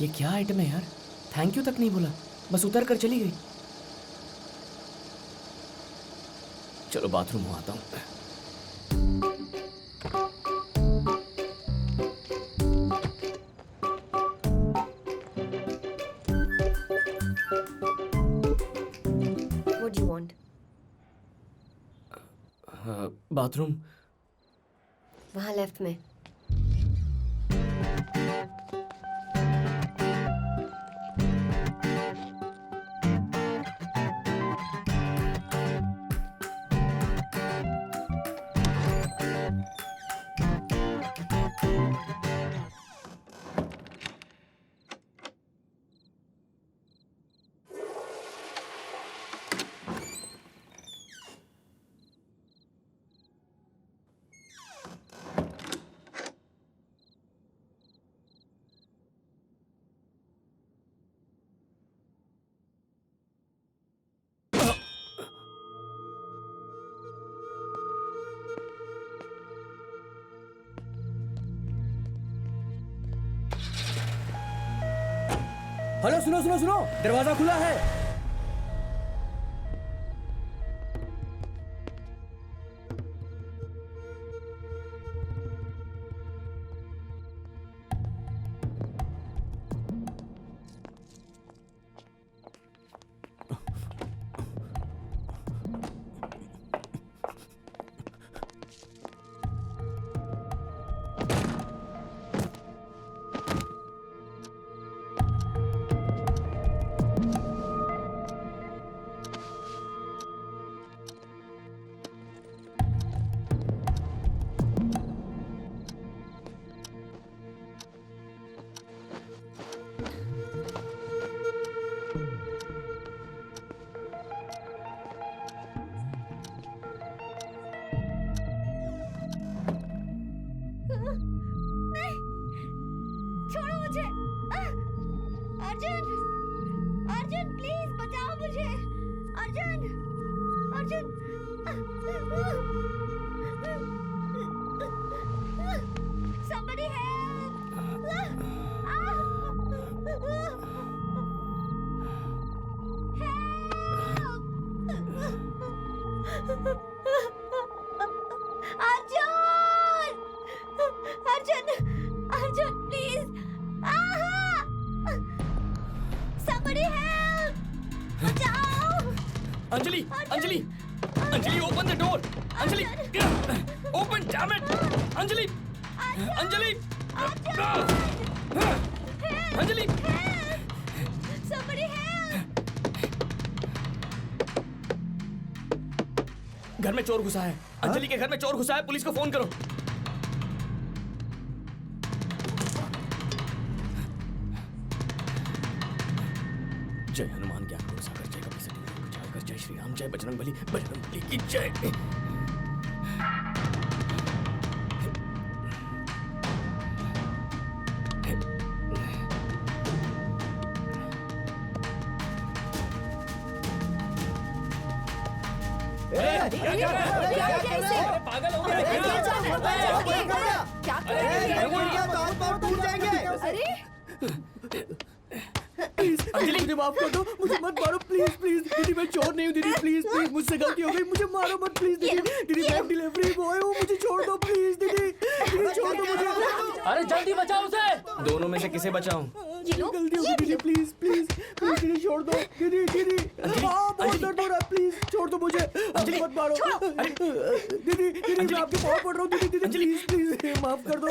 ये क्या आइटम है यार? थैंक यू तक नहीं बोला, बस उतर कर चली गई। चलो बाथरूम में आता हूँ। What do you want? Bathroom वहाँ लेफ्ट में। हेलो, सुनो सुनो सुनो, दरवाजा खुला है। छोड़ो मुझे। अर्जुन, अर्जुन प्लीज बचाओ मुझे। Arjun, Arjun. Somebody help! Arjun, Arjun, Arjun please. Somebody help! बचाओ! Anjali, Anjali, Anjali, open the door. Anjali, open, damn it. Anjali, Anjali, Anjali, Somebody help! घर में चोर घुसा है। अंजलि के घर में चोर घुसा है, पुलिस को फोन करो। जय हनुमान ज्ञान गुण सागर, जय कपि सती लोक उजागर, जय श्री राम, जय बजरंगबली, बजरंगबली की जय। पागल हो गया क्या कर रहे हैं? अरे अंजलि, मुझे माफ कर दो, मुझे मत मारो प्लीज प्लीज। दीदी मैं चोर नहीं हूँ दीदी, प्लीज प्लीज, मुझसे गलती हो गई, मुझे मारो मत प्लीज दीदी। दीदी मैं डिलीवरी बॉय हूँ, मुझे छोड़ दो प्लीज दीदी, दीदी छोड़ दो मुझे। अरे जल्दी बचाओ उसे। दोनों में से किसे बचाऊं? गलती हो गई दीदी, प्लीज प्लीज प्लीज दीदी छोड़ दो। दीदी दीदी बहुत दर्द हो रहा है, प्लीज छोड़ दो मुझे, मत मारो। दीदी दीदी मैं आपके पाँव पड़ रहा हूँ दीदी, दीदी प्लीज प्लीज माफ कर दो।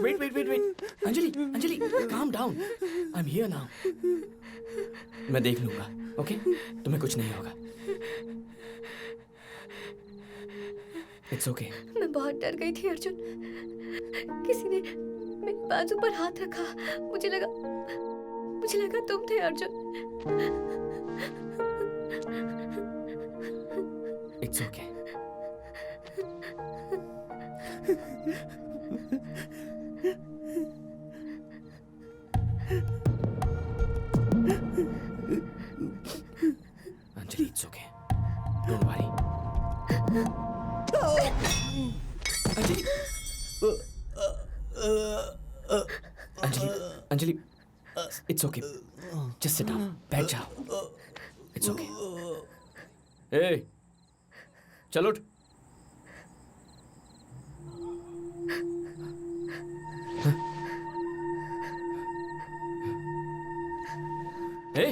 Wait wait wait wait, Anjali Anjali calm down, I am here now. मैं देख लूंगा, ओके? तुम्हें कुछ नहीं होगा। It's okay. मैं बहुत डर गई थी अर्जुन। किसी ने मेरे बाजू पर हाथ रखा, मुझे लगा तुम थे Arjun. It's okay. Anjali it's okay, don't worry. Anjali Anjali Anjali it's okay, just sit down, बैठ जाओ, इट्स ओके। ए, चलो उठ। ए,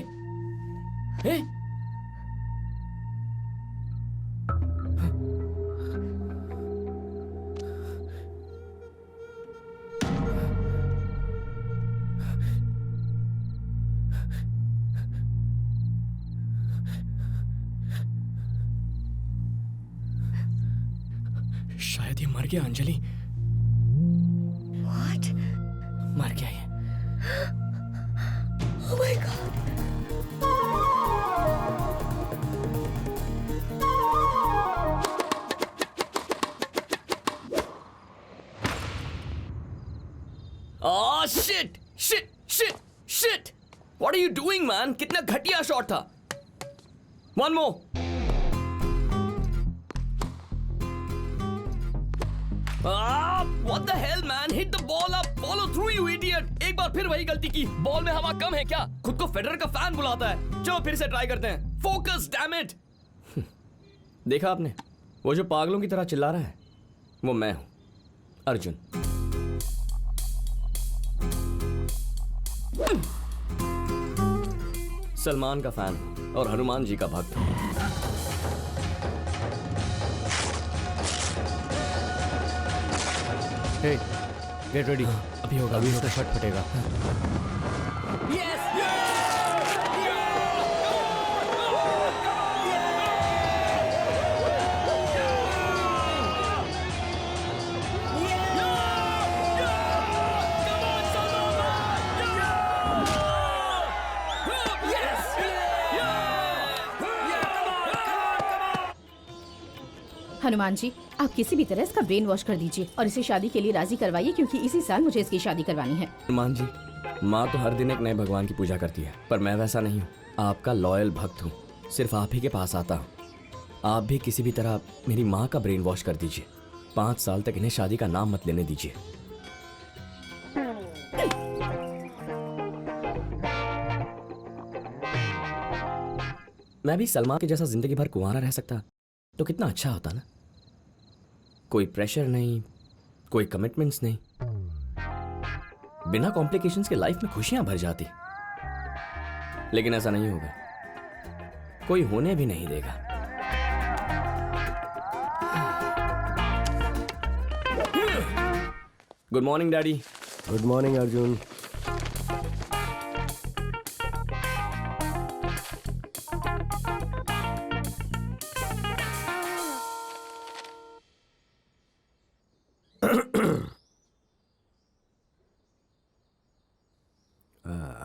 ए, शायद ये मर गया अंजलि, What? मर गया ये। Oh my God. Oh shit! Shit! Shit! Shit! What are you doing, man? कितना घटिया शॉट था। One more. What the hell, man? Hit the ball up. Follow through, you idiot. एक बार फिर वही गलती की। बॉल में हवा कम है क्या? खुद को फेडरर का फैन बुलाता है। चलो फिर से ट्राई करते हैं। Focus, damn it. देखा आपने? वो जो पागलों की तरह चिल्ला रहा है, वो मैं हूं, अर्जुन। सलमान का फैन और हनुमान जी का भक्त। हे, गेट रेडी। अभी होगा, अभी इसका शर्ट फटेगा। हनुमान जी, आप किसी भी तरह इसका ब्रेन वॉश कर दीजिए और इसे शादी के लिए राजी करवाइए, क्योंकि इसी साल मुझे इसकी शादी करवानी है। हनुमान जी, माँ तो हर दिन एक नए भगवान की पूजा करती है, पर मैं वैसा नहीं हूँ। आपका लॉयल भक्त हूँ, सिर्फ आप ही के पास आता हूँ। आप भी किसी भी तरह मेरी माँ का ब्रेन वॉश कर दीजिए। 5 साल तक इन्हें शादी का नाम मत लेने दीजिए। मैं भी सलमान के जैसा जिंदगी भर कुंवारा रह सकता तो कितना अच्छा होता ना। कोई प्रेशर नहीं, कोई कमिटमेंट्स नहीं, बिना कॉम्प्लिकेशंस के लाइफ में खुशियां भर जाती। लेकिन ऐसा नहीं होगा, कोई होने भी नहीं देगा। Good morning daddy. Good morning Arjun.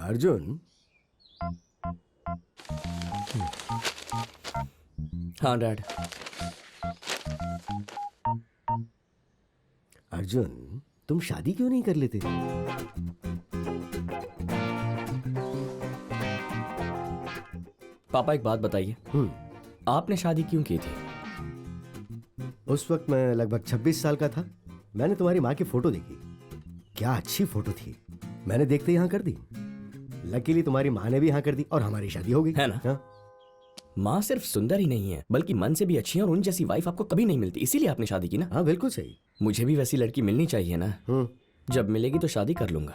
Arjun, हाँ डैड। अर्जुन, तुम शादी क्यों नहीं कर लेते? पापा एक बात बताइए, आपने शादी क्यों की थी? उस वक्त मैं लगभग 26 साल का था। मैंने तुम्हारी माँ की फोटो देखी, क्या अच्छी फोटो थी। मैंने देखते यहाँ कर दी। लकीली तुम्हारी माँ ने भी हाँ कर दी और हमारी शादी हो गई, है ना? हाँ? माँ सिर्फ सुंदर ही नहीं है, बल्कि मन से भी अच्छी है, और उन जैसी वाइफ आपको कभी नहीं मिलती, इसीलिए आपने शादी की ना। हाँ बिल्कुल सही। मुझे भी वैसी लड़की मिलनी चाहिए ना। जब मिलेगी तो शादी कर लूंगा।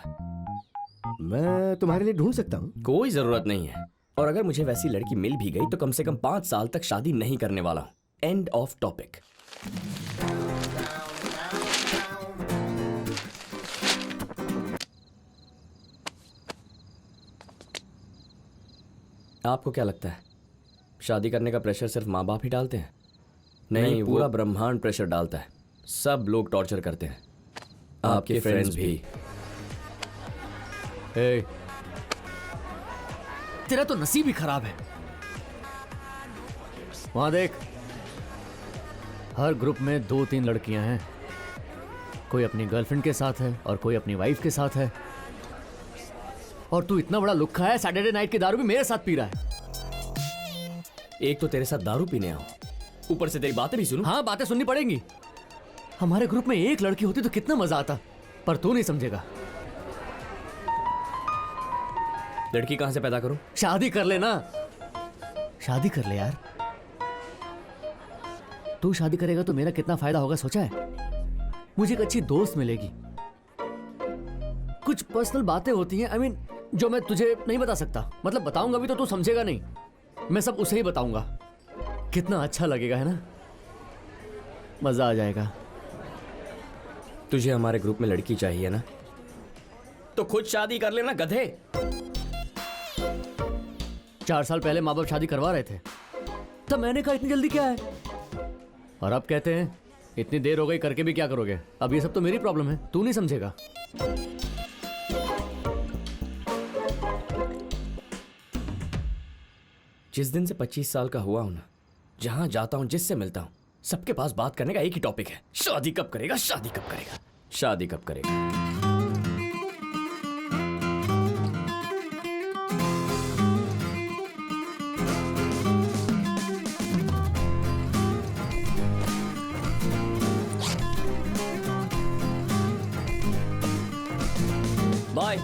मैं तुम्हारे लिए ढूंढ सकता हूँ। कोई जरूरत नहीं है, और अगर मुझे वैसी लड़की मिल भी गई तो कम से कम 5 साल तक शादी नहीं करने वाला हूँ। End of topic. आपको क्या लगता है, शादी करने का प्रेशर सिर्फ माँ बाप ही डालते हैं? नहीं, पूरा ब्रह्मांड प्रेशर डालता है। सब लोग टॉर्चर करते हैं, आपके फ्रेंड्स भी। ए, तेरा तो नसीब ही खराब है। वहां देख, हर ग्रुप में 2-3 लड़कियां हैं। कोई अपनी गर्लफ्रेंड के साथ है और कोई अपनी वाइफ के साथ है। और तू इतना बड़ा लुक्खा है, सैटरडे नाइट की दारू भी मेरे साथ पी रहा है। एक तो तेरे साथ दारू पीने आओ, ऊपर से तेरी बातें भी सुनूं। हाँ, बातें सुननी पड़ेंगी। हमारे ग्रुप में एक लड़की होती तो कितना मजा आता, पर तू नहीं समझेगा। लड़की कहाँ से पैदा करूं? शादी कर ले ना, शादी कर ले यार। तू शादी करेगा तो मेरा कितना फायदा होगा सोचा है? मुझे एक अच्छी दोस्त मिलेगी, कुछ पर्सनल बातें होती हैं, I mean, जो मैं तुझे नहीं बता सकता। मतलब बताऊंगा भी तो तू समझेगा नहीं, मैं सब उसे ही बताऊंगा। कितना अच्छा लगेगा है ना, मजा आ जाएगा। तुझे हमारे ग्रुप में लड़की चाहिए ना, तो खुद शादी कर लेना गधे। 4 साल पहले माँ बाप शादी करवा रहे थे, तब मैंने कहा इतनी जल्दी क्या है, और अब कहते हैं इतनी देर हो गई करके भी क्या करोगे। अब ये सब तो मेरी प्रॉब्लम है, तू नहीं समझेगा। जिस दिन से 25 साल का हुआ हूं ना, जहां जाता हूं, जिससे मिलता हूं, सबके पास बात करने का एक ही टॉपिक है, शादी कब करेगा, शादी कब करेगा, शादी कब करेगा। बाय।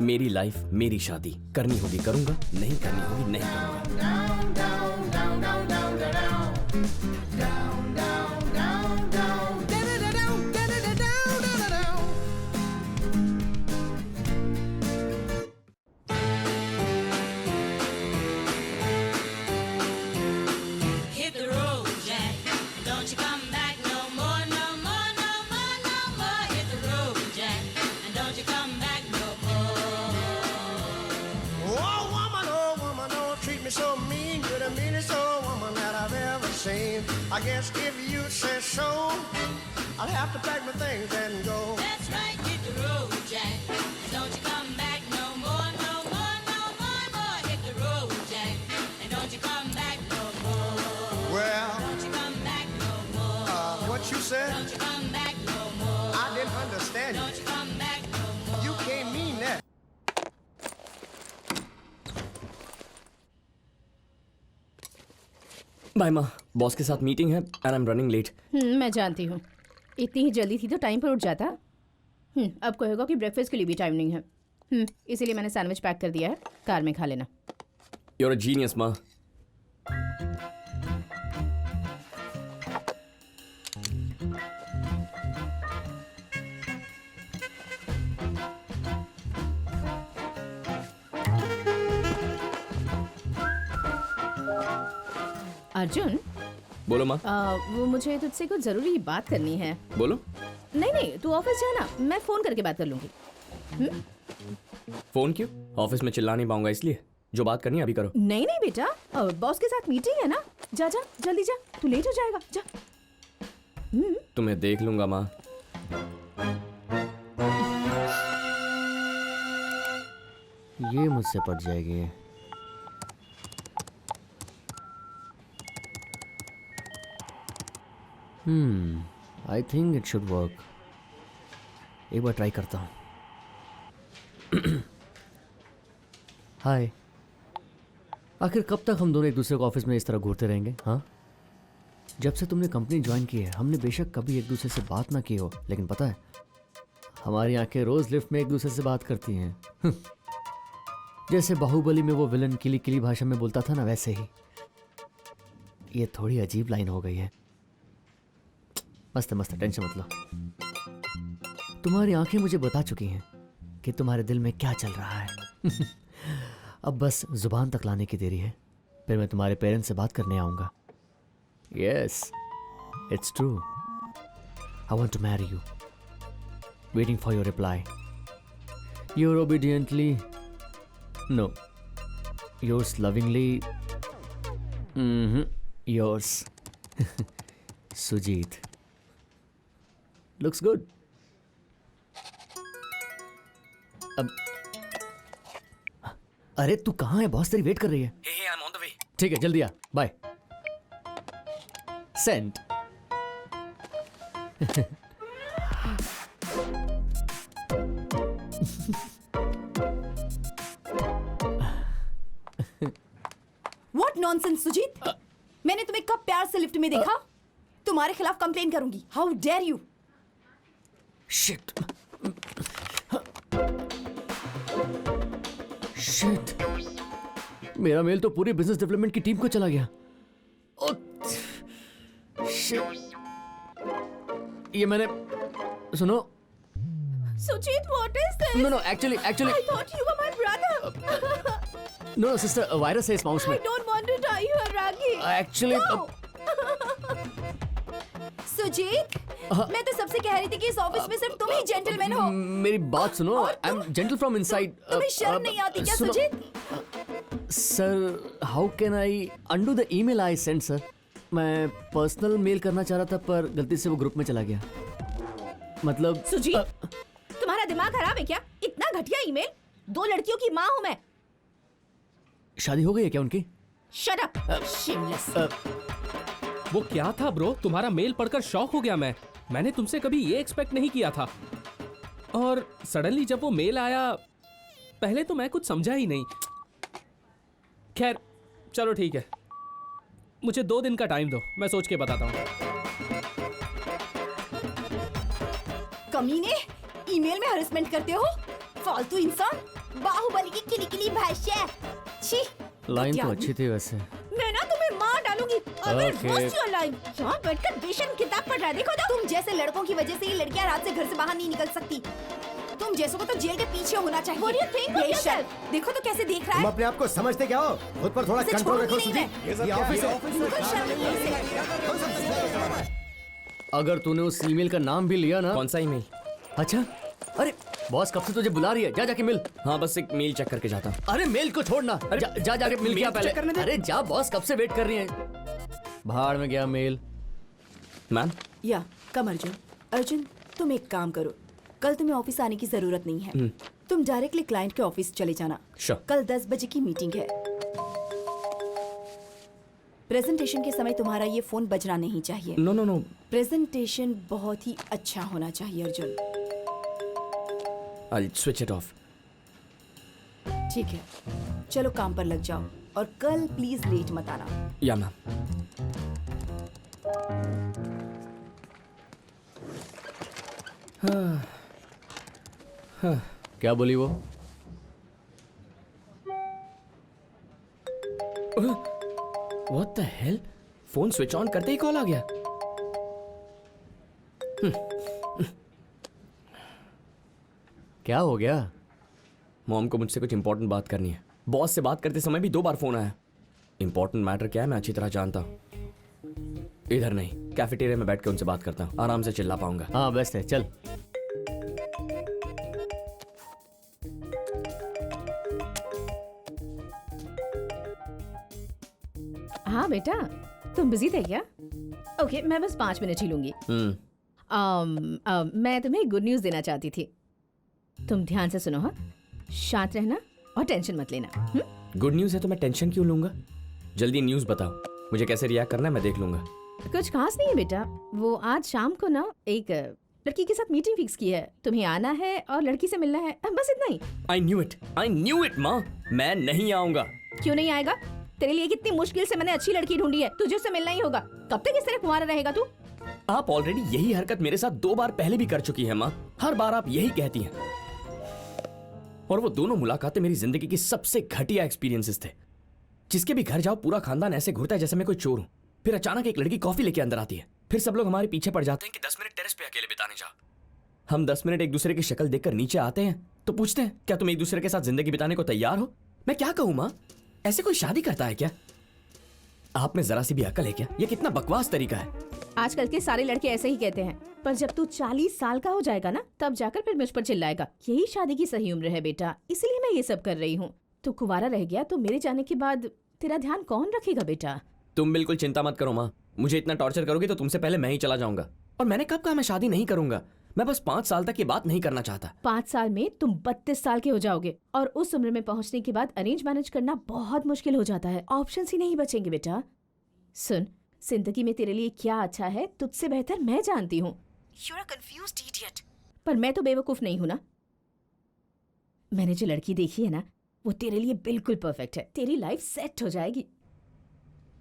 मेरी लाइफ, मेरी शादी, करनी होगी करूंगा, नहीं करनी होगी नहीं करूंगा। Hit the road, Jack. Don't you come back no more, no more, no more, no more. Hit the road, Jack. And don't you come back no more. Oh woman, don't treat me so mean. You're the meanest old woman that I've ever seen. I guess if you say so, I'll have to pack my things and go. That's right, hit the road, Jack. And don't you come back no more, no more, no more, more. Hit the road, Jack. And don't you come back no more. Well, Don't you come back no more. what you said, Don't you come back no more. I didn't understand Don't you. you come back no more. You can't mean that. Bye माँ, boss के साथ meeting है and I am running late. मैं जानती हूँ, इतनी ही जल्दी थी तो टाइम पर उठ जाता। अब कहेगा कि ब्रेकफास्ट के लिए भी टाइम नहीं है। इसीलिए मैंने सैंडविच पैक कर दिया है, कार में खा लेना। यू आर अ जीनियस माँ। अर्जुन, बोलो माँ। वो मुझे तुझसे कुछ जरूरी बात करनी है। बोलो। नहीं नहीं, तू ऑफिस जाना, मैं फोन करके बात कर लूंगी। फोन क्यों? ऑफिस में चिल्ला नहीं पाऊंगा, इसलिए जो बात करनी है अभी करो। नहीं नहीं बेटा, बॉस के साथ मीटिंग है ना, जा जा जल्दी जा, तू लेट हो जाएगा, जा। तुम्हें देख लूंगा माँ। ये मुझसे पट जाएगी। I think it should work. एक बार ट्राई करता हूँ। हाय, आखिर कब तक हम दोनों एक दूसरे को ऑफिस में इस तरह घूरते रहेंगे? हाँ, जब से तुमने कंपनी ज्वाइन की है, हमने बेशक कभी एक दूसरे से बात ना की हो, लेकिन पता है हमारी आंखें रोज लिफ्ट में एक दूसरे से बात करती हैं। जैसे बाहुबली में वो विलन किली किली भाषा में बोलता था ना, वैसे ही। ये थोड़ी अजीब लाइन हो गई है। मस्त है, मस्त है, टेंशन मत लो। तुम्हारी आंखें मुझे बता चुकी हैं कि तुम्हारे दिल में क्या चल रहा है। अब बस जुबान तक लाने की देरी है, फिर मैं तुम्हारे पेरेंट्स से बात करने आऊंगा। Yes, it's true. I want to marry you, waiting for your reply. Your obediently, no, yours lovingly, yours Sujeet. Looks good. अब अरे तू कहाँ है? बॉस तेरी वेट कर रही है। Hey, I'm on the way. ठीक है, जल्दी आ। Bye. Send. What nonsense, Sujit? मैंने तुम्हें कब प्यार से लिफ्ट में देखा? तुम्हारे खिलाफ कंप्लेन करूंगी। How dare you? Shit. Shit, मेरा मेल तो पूरी बिजनेस डेवलपमेंट की टीम को चला गया। शिट, ये मैंने, सुनो। Sujeet, what is this? No actually I thought you were my brother. No sister, virus है इस माउस में। I don't want to die here, Ragi. Actually No. Sujeet, मैं तो सबसे कह रही थी कि इस ऑफिस में सिर्फ तुम ही जेंटलमैन हो। मेरी बात सुनो। I am gentle from inside. तुम्हें शर्म नहीं आती क्या, Sujeet? Sir, how can I undo the email I send sir? मैं पर्सनल मेल करना चाह रहा था पर गलती से वो ग्रुप में चला गया। मतलब सुजीत, तुम्हारा दिमाग खराब है क्या? इतना घटिया ईमेल? 2 लड़कियों की माँ हूँ मैं। शादी हो गई है क्या उनकी? Shut up, shameless. वो क्या था ब्रो? तुम्हारा मेल पढ़कर शॉक हो गया मैं। मैंने तुमसे कभी ये एक्सपेक्ट नहीं किया था। और सडनली जब वो मेल आया, पहले तो मैं कुछ समझा ही नहीं। खैर, चलो ठीक है, मुझे 2 दिन का टाइम दो, मैं सोच के बताता हूँ। कमीने, ईमेल में हरेसमेंट करते हो? फालतू इंसान, बाहुबली की किली भाषा। छी, लाइन तो घटिया अच्छी थी वैसे। मैं ना तुम्हें मार डालूंगी। अबे Okay. Roast your line. यहाँ बैठकर बेशर्म किताब पढ़ रहा है। देखो तो, तुम जैसे लड़कों की वजह से ये लड़कियां रात से घर से बाहर नहीं निकल सकती। तुम जैसों को तो जेल के पीछे होना चाहिए। What do you think of yourself? देखो तो कैसे देख रहा तुम है। अपने आप को समझते क्या हो? खुद पर थोड़ा इसे कंट्रोल छोड़ूंगी रखो नहीं सुजीत। ये ऑफिस है। बिल्कुल शर्म नहीं है इसे। अगर तूने उस ईमेल का नाम भी लिया ना। कौन सा ईमेल? अच्छा, अरे बॉस कब से तुझे बुला रही है? जा जाके मिल। हाँ, बस एक मेल चेक करके जाता हूँ। अरे मेल को छोड़ना, जा जाके मिल क्या मेल चेक करने पहले। दे। अरे जा, बॉस कब से वेट कर रही है। भाड़ में गया मेल। मैम, या कम अर्जुन। अर्जुन, तुम एक काम करो, कल तुम्हें ऑफिस आने की जरूरत नहीं है। तुम डायरेक्टली क्लाइंट के ऑफिस चले जाना। Sure. कल 10 बजे की मीटिंग है। प्रेजेंटेशन के समय तुम्हारा ये फोन बजना नहीं चाहिए। No no no. प्रेजेंटेशन बहुत ही अच्छा होना चाहिए Arjun. I'll switch it off. ठीक है, चलो काम पर लग जाओ और कल प्लीज लेट मत आना। या मैम। क्या बोली वो? What the hell? Phone switch on करते ही कॉल आ गया। क्या हो गया? मॉम को मुझसे कुछ इंपॉर्टेंट बात करनी है। बॉस से बात करते समय भी 2 बार फोन आया। इंपॉर्टेंट मैटर क्या है मैं अच्छी तरह जानता हूँ। इधर नहीं, कैफेटेरिया में बैठ के उनसे बात करता हूँ, आराम से चिल्ला पाऊंगा। हाँ बेस्ट है, चल। हाँ बेटा, तुम बिजी थे क्या? ओके, मैं बस 5 मिनट ही लूंगी। मैं तुम्हें गुड न्यूज़ देना चाहती थी। तुम ध्यान से सुनो। हाँ, शांत रहना और टेंशन मत लेना। गुड न्यूज़ है तो मैं टेंशन क्यों लूंगा? जल्दी न्यूज़ बताओ, मुझे कैसे रिएक्ट करना है मैं देख लूंगा। कुछ खास नहीं है बेटा, वो आज शाम को ना एक लड़की के साथ मीटिंग फिक्स की है। तुम्हें आना है और लड़की से मिलना है, बस इतना ही। आई न्यू इट माँ, मैं नहीं आऊंगा। क्यों नहीं आएगा? तेरे लिए कितनी मुश्किल से मैंने अच्छी लड़की ढूंढी है, तुझे उससे मिलना ही होगा। कब तक इस तरह कुंवारा रहेगा तू? आप ऑलरेडी यही हरकत मेरे साथ 2 बार पहले भी कर चुकी है माँ। हर बार आप यही कहती हैं। और वो दोनों मुलाकातें मेरी जिंदगी की सबसे घटिया एक्सपीरियंसेस थे। जिसके भी घर जाओ पूरा खानदान ऐसे घुरता है जैसे मैं कोई चोर हूं। फिर अचानक एक लड़की कॉफी लेके अंदर आती है, फिर सब लोग हमारे पीछे पड़ जाते हैं कि 10 मिनट टेरेस पे अकेले बिताने जाओ। हम 10 मिनट एक दूसरे की शक्ल देखकर नीचे आते हैं तो पूछते हैं क्या तुम एक दूसरे के साथ जिंदगी बिताने को तैयार हो? मैं क्या कहूं माँ, ऐसे कोई शादी करता है क्या? आप में जरा सी भी अकल है क्या? ये कितना बकवास तरीका है। आजकल के सारे लड़के ऐसे ही कहते हैं, पर जब तू 40 साल का हो जाएगा ना, तब जाकर फिर मुझ पर चिल्लाएगा। यही शादी की सही उम्र है बेटा, इसलिए मैं ये सब कर रही हूँ। तू कुंवारा रह गया तो मेरे जाने के बाद तेरा ध्यान कौन रखेगा बेटा? तुम बिल्कुल चिंता मत करो माँ, मुझे इतना टॉर्चर करोगे तो तुमसे पहले मैं ही चला जाऊंगा। और मैंने कब कहा मैं शादी नहीं करूंगा? मैं बस 5 साल तक ये बात नहीं करना चाहता। 5 साल में तुम 32 साल के हो जाओगे और उस उम्र में पहुंचने के बाद अरेंज मैनेज करना बहुत मुश्किल हो जाता है। ऑप्शंस ही नहीं बचेंगे बेटा। सुन, जिंदगी में तेरे लिए क्या अच्छा है तुझसे बेहतर मैं जानती हूँ। You're a confused idiot. पर मैं तो बेवकूफ नहीं हूँ ना। मैंने जो लड़की देखी है ना, वो तेरे लिए बिल्कुल परफेक्ट है। तेरी लाइफ सेट हो जाएगी।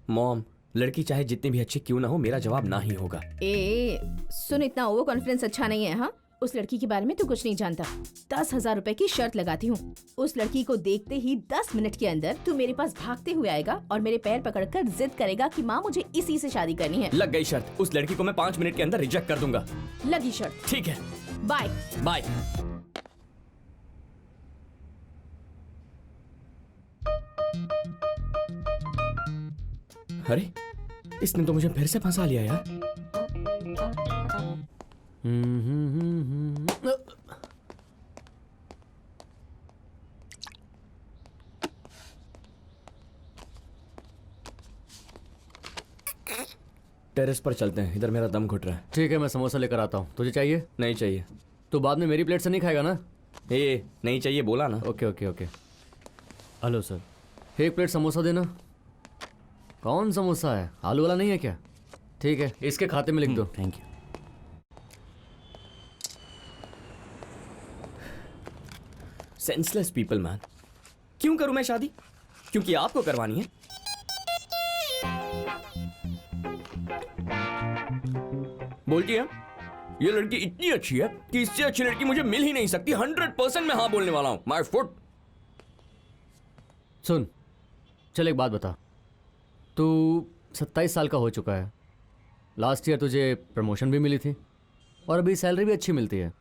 मॉम, लड़की चाहे जितनी भी अच्छी क्यों ना हो, मेरा जवाब ना ही होगा। ए सुन, इतना ओवर कॉन्फिडेंस अच्छा नहीं है। हाँ, उस लड़की के बारे में तू कुछ नहीं जानता। 10,000 रुपए की शर्त लगाती हूँ, उस लड़की को देखते ही 10 मिनट के अंदर तू मेरे पास भागते हुए आएगा और मेरे पैर पकड़कर जिद करेगा कि माँ मुझे इसी से शादी करनी है। लग गई शर्त। उस लड़की को मैं 5 मिनट के अंदर रिजेक्ट कर दूंगा। लगी शर्त। ठीक है, बाय बाय। अरे, इसने तो मुझे फिर से फंसा लिया यार। टेरेस पर चलते हैं, इधर मेरा दम घुट रहा है। ठीक है, मैं समोसा लेकर आता हूँ। तुझे चाहिए? नहीं चाहिए। तो बाद में मेरी प्लेट से नहीं खाएगा ना? ए, नहीं चाहिए बोला ना। Okay okay okay. Hello sir, एक प्लेट समोसा देना। कौन समोसा है? आलू वाला नहीं है क्या? ठीक है, इसके खाते में लिख दो। Thank you. Senseless people man. क्यों करूं मैं शादी? क्योंकि आपको करवानी है। बोलती है ये लड़की इतनी अच्छी है कि इससे अच्छी लड़की मुझे मिल ही नहीं सकती। 100% मैं हाँ बोलने वाला हूं। My foot. सुन, चल एक बात बता। तू 27 साल का हो चुका है। लास्ट ईयर तुझे प्रमोशन भी मिली थी और अभी सैलरी भी अच्छी मिलती है।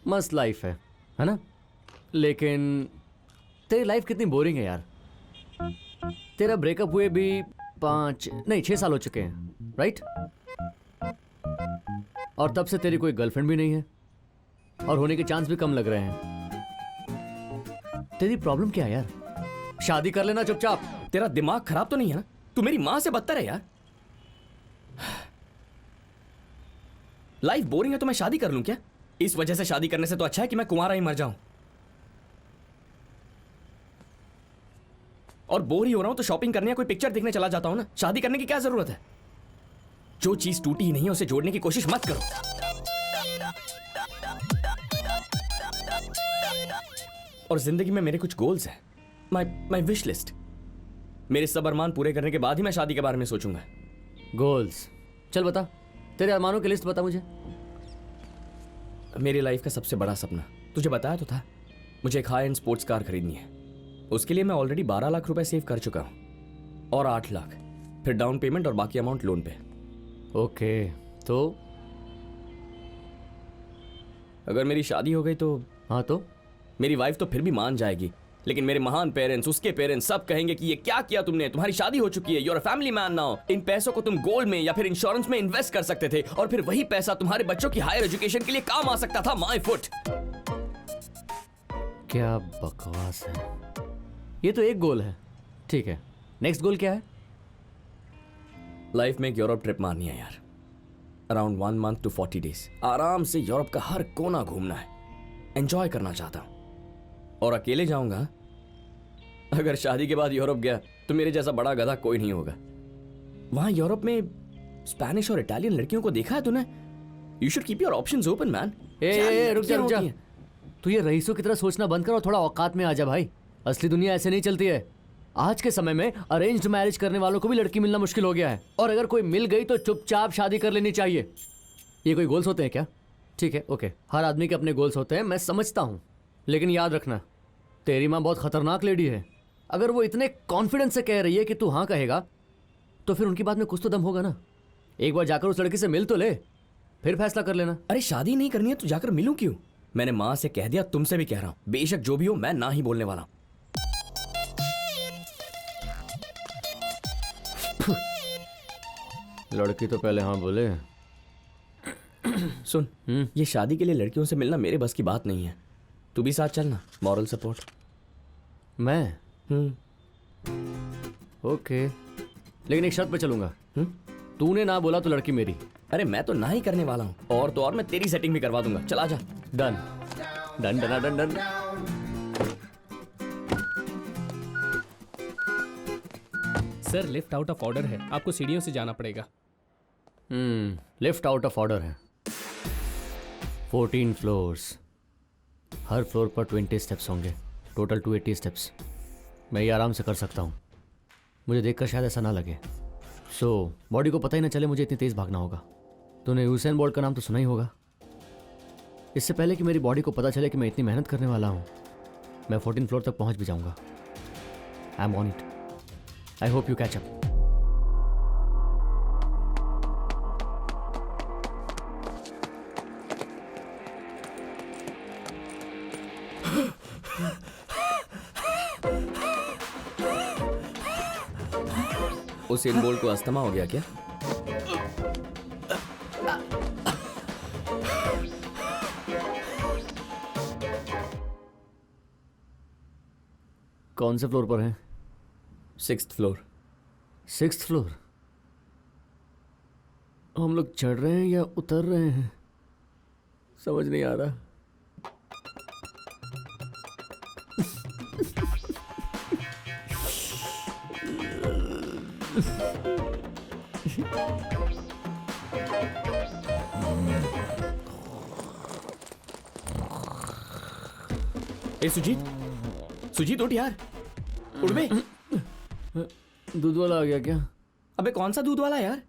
मस्त लाइफ है ना? लेकिन तेरी लाइफ कितनी बोरिंग है यार। तेरा ब्रेकअप हुए भी 6 साल हो चुके हैं, राइट? और तब से तेरी कोई गर्लफ्रेंड भी नहीं है और होने के चांस भी कम लग रहे हैं। तेरी प्रॉब्लम क्या है यार? शादी कर लेना चुपचाप। तेरा दिमाग खराब तो नहीं है ना? तू मेरी माँ से बदतर है यार। लाइफ बोरिंग है तो मैं शादी कर लूं क्या? इस वजह से शादी करने से तो अच्छा है कि मैं कुंवारा ही मर जाऊं। और बोर ही हो रहा हूं तो शॉपिंग करने या कोई पिक्चर देखने चला जाता हूं ना। शादी करने की क्या जरूरत है? जो चीज टूटी ही नहीं है उसे जोड़ने की कोशिश मत करो। और जिंदगी में मेरे कुछ गोल्स हैं। My wish list. मेरे सब अरमान पूरे करने के बाद ही मैं शादी के बारे में सोचूंगा। गोल्स? चल बता, तेरे अरमानों की लिस्ट बता मुझे। मेरी लाइफ का सबसे बड़ा सपना तुझे बताया तो था, मुझे एक हाई एंड स्पोर्ट्स कार खरीदनी है। उसके लिए मैं ऑलरेडी 12 लाख रुपए सेव कर चुका हूं और 8 लाख फिर डाउन पेमेंट और बाकी अमाउंट लोन पे। ओके, तो अगर मेरी शादी हो गई तो? हाँ, तो मेरी वाइफ तो फिर भी मान जाएगी, लेकिन मेरे महान पेरेंट्स, उसके पेरेंट्स सब कहेंगे कि ये क्या किया तुमने, तुम्हारी शादी हो चुकी है, you are a family man now. इन पैसों को तुम गोल्ड में या फिर इंश्योरेंस में इन्वेस्ट कर सकते थे और फिर वही पैसा तुम्हारे बच्चों की हायर एजुकेशन के लिए काम आ सकता था। My foot. क्या बकवास है। ये तो एक गोल है। ठीक है, नेक्स्ट गोल क्या है? लाइफ में एक यूरोप ट्रिप मारनी है यार। अराउंड 1 मंथ टू 40 डेज आराम से यूरोप का हर कोना घूमना है। एंजॉय करना चाहता हूं और अकेले जाऊंगा। अगर शादी के बाद यूरोप गया तो मेरे जैसा बड़ा गधा कोई नहीं होगा। वहां यूरोप में स्पेनिश और इटालियन लड़कियों को देखा है तूने? You should keep your options open man. रुक जा। तू ये रईसों की तरह सोचना बंद कर और थोड़ा औकात में आ जा भाई। असली दुनिया ऐसे नहीं चलती है। आज के समय में अरेंज्ड मैरिज करने वालों को भी लड़की मिलना मुश्किल हो गया है और अगर कोई मिल गई तो चुपचाप शादी कर लेनी चाहिए। ये कोई गोल्स होते हैं क्या? ठीक है, ओके, हर आदमी के अपने गोल्स होते हैं, मैं समझता हूँ, लेकिन याद रखना तेरी माँ बहुत खतरनाक लेडी है। अगर वो इतने कॉन्फिडेंस से कह रही है कि तू हाँ कहेगा तो फिर उनकी बात में कुछ तो दम होगा ना। एक बार जाकर उस लड़की से मिल तो ले, फिर फैसला कर लेना। अरे शादी नहीं करनी है तो जाकर मिलूं क्यों? मैंने माँ से कह दिया, तुमसे भी कह रहा हूँ, बेशक जो भी हो मैं ना ही बोलने वाला हूँ। लड़की तो पहले हाँ बोले। सुन, ये शादी के लिए लड़कियों से मिलना मेरे बस की बात नहीं है। तू भी साथ चलना, मॉरल सपोर्ट। मैं ओके, लेकिन एक शर्त पे चलूंगा। तूने ना बोला तो लड़की मेरी। अरे मैं तो ना ही करने वाला हूँ, और तो और मैं तेरी सेटिंग भी करवा दूंगा। चला जा। Done done done done done. Sir lift out of order है, आपको सीढ़ियों से जाना पड़ेगा। लिफ्ट आउट ऑफ ऑर्डर है। 14 फ्लोर्स, हर फ्लोर पर 20 स्टेप्स होंगे, टोटल 280 स्टेप्स। मैं ये आराम से कर सकता हूँ, मुझे देखकर शायद ऐसा ना लगे। सो बॉडी को पता ही ना चले मुझे इतनी तेज़ भागना होगा। तूने यूसेन बोल्ट का नाम तो सुना ही होगा। इससे पहले कि मेरी बॉडी को पता चले कि मैं इतनी मेहनत करने वाला हूँ, मैं 14 फ्लोर तक पहुँच भी जाऊँगा। I am on it. I hope you catch up. उस इन बोल्ट को अस्थमा हो गया क्या? कौन से फ्लोर पर है? 6th floor. 6th floor? हम लोग चढ़ रहे हैं या उतर रहे हैं, समझ नहीं आ रहा। ए सुजीत, सुजीत उठ यार, उठ बे। दूध वाला आ गया क्या? अबे कौन सा दूध वाला यार?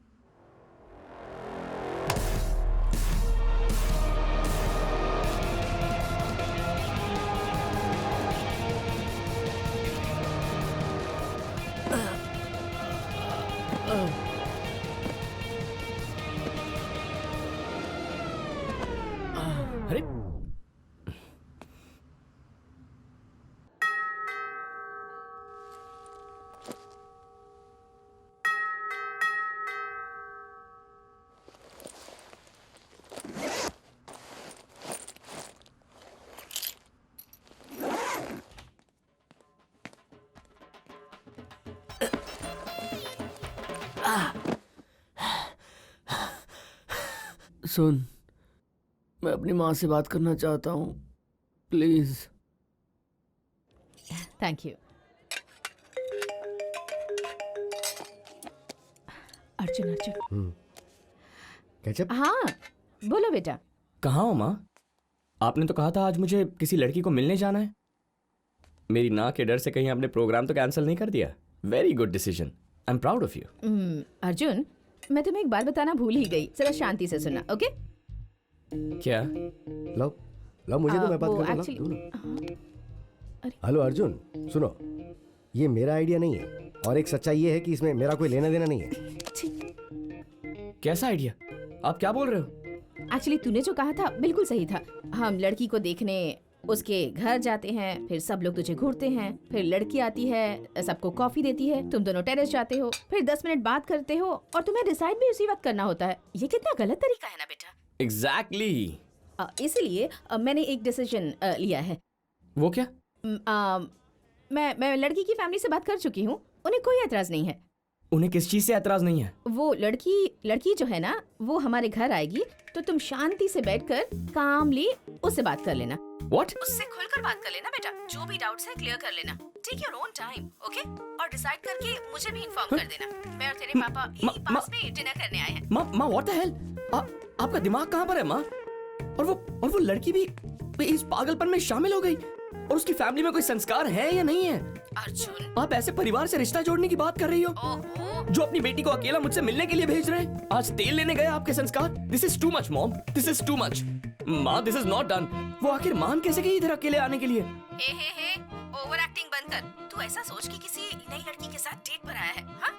अरे सुन, मैं अपनी माँ से बात करना चाहता हूँ, please. Thank you. Arjun Arjun. Catch up? हाँ बोलो बेटा। कहाँ हो माँ? आपने तो कहा था आज मुझे किसी लड़की को मिलने जाना है। मेरी ना के डर से कहीं आपने प्रोग्राम तो कैंसिल नहीं कर दिया? Very good decision, I am proud of you. Arjun, मैं तुम्हें एक बात बताना भूल ही गई, जरा शांति से सुनना, ओके? क्या? लो लो, मुझे तो मैं बात वो कर रहा actually- हूँ। हेलो अर्जुन, सुनो, ये मेरा आइडिया नहीं है, और एक सच्चाई ये है कि इसमें मेरा कोई लेना देना नहीं है। कैसा आइडिया? आप क्या बोल रहे हो? एक्चुअली तूने जो कहा था बिल्कुल सही था। हम लड़की को देखने उसके घर जाते हैं, फिर सब लोग तुझे घूरते हैं, फिर लड़की आती है, सबको कॉफी देती है, तुम दोनों टेरेस जाते हो, फिर 10 मिनट बात करते हो, और तुम्हें डिसाइड भी उसी वक्त करना होता है। ये कितना गलत तरीका है ना बेटा। एग्जैक्टली। इसलिए मैंने एक डिसीजन लिया है। वो क्या? मैं लड़की की फैमिली से बात कर चुकी हूँ, उन्हें कोई एतराज नहीं है। उन्हें किस चीज से एतराज नहीं है? वो लड़की जो है ना, वो हमारे घर आएगी, तो तुम शांति से बैठकर कामली उससे बात कर लेना। What? उससे खुलकर बात कर लेना बेटा, जो भी डाउट्स है क्लियर कर लेना। Take your own time, okay? और डिसाइड करके मुझे भी इन्फॉर्म कर देना। मैं और तेरे पापा यही पास में डिनर करने आए हैं। माँ व्हाट द हेल? आपका दिमाग कहाँ पर है माँ? और वो लड़की भी इस पागलपन में शामिल हो गई, और उसकी फैमिली में कोई संस्कार है या नहीं है? अर्जुन, आप ऐसे परिवार से रिश्ता जोड़ने की बात कर रही हो, ओहो, जो अपनी बेटी को अकेला मुझसे मिलने के लिए भेज रहे हैं। आज तेल लेने गए आपके संस्कार। This is too much mom, this is too much. माँ दिस इज नॉट डन। वो आखिर मान कैसे गई इधर अकेले आने के लिए? हे ओवर एक्टिंग बंद कर। तू ऐसा सोच कि किसी नई लड़की के साथ डेट पर आया है, हाँ?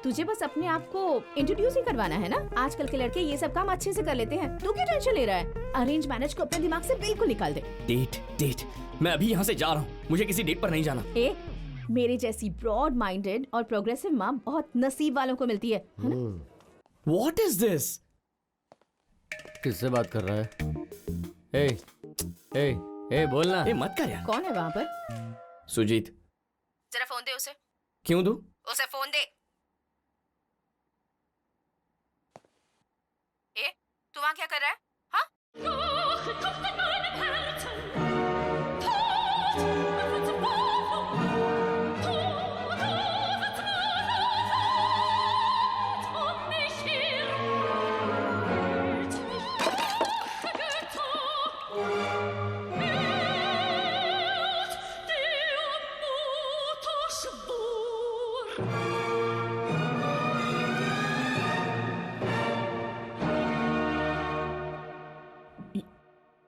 तुझे बस अपने आप को इंट्रोड्यूस ही करवाना है ना। आजकल के लड़के ये सब काम अच्छे से कर लेते हैं, तू क्यों टेंशन ले रहा है? अरेंज मैरिज को अपने दिमाग से बिल्कुल निकाल दे। डेट मैं अभी यहाँ से जा रहा हूँ, मुझे किसी डेट पर नहीं जाना। ए, मेरे जैसी ब्रॉड माइंडेड और प्रोग्रेसिव माँ बहुत नसीब वालों को मिलती है ना? What is this? किससे बात कर रहा है? ए बोलना। ए मत कर यार। कौन है वहाँ पर? सुजीत। जरा फोन दे उसे। क्यों दूं? उसे फोन दे। ए, तू वहाँ क्या कर रहा है? हाँ?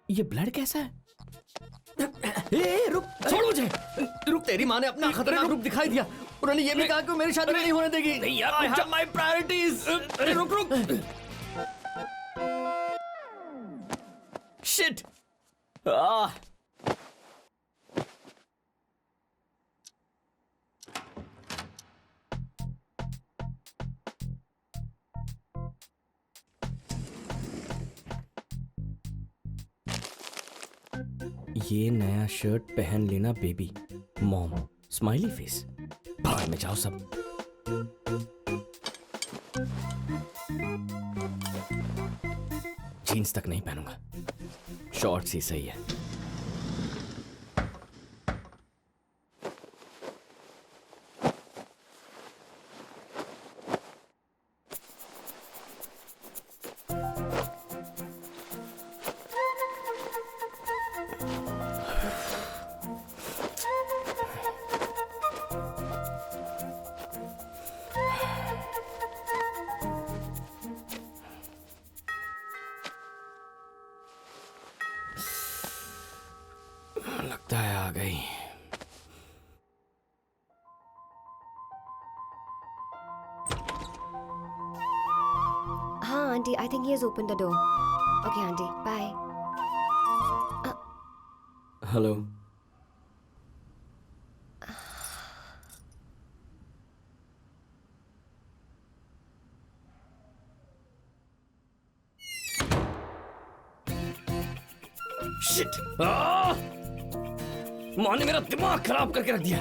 ये ब्लड कैसा है? ए, रुक, छोड़ मुझे। रुक, तेरी माँ ने अपना खतरनाक रूप दिखाई दिया। उन्होंने ये भी कहा कि वो मेरी शादी नहीं होने देगी। नहीं यार, I have my priorities। अरे रुक। Shit। ये नया शर्ट पहन लेना बेबी। Mom smiley face. बाहर में जाओ सब। जीन्स तक नहीं पहनूंगा, शॉर्ट्स ही सही है। लगता है आ गई। हाँ aunty, I think he has open the door. Okay aunty, bye. Hello. Shit! माँ ने मेरा दिमाग खराब करके रख दिया।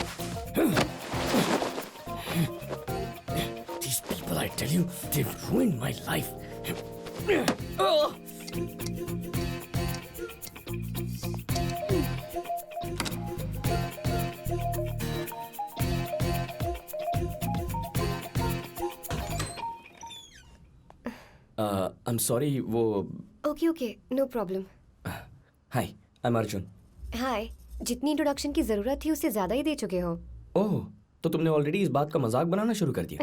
These people, I tell you, they've ruined my life. I'm sorry, वो okay, no problem. Hi, I'm Arjun. Hi, जितनी इंट्रोडक्शन की जरूरत थी उससे ज्यादा ही दे चुके हो। ओह, तो तुमने ऑलरेडी इस बात का मजाक बनाना शुरू कर दिया।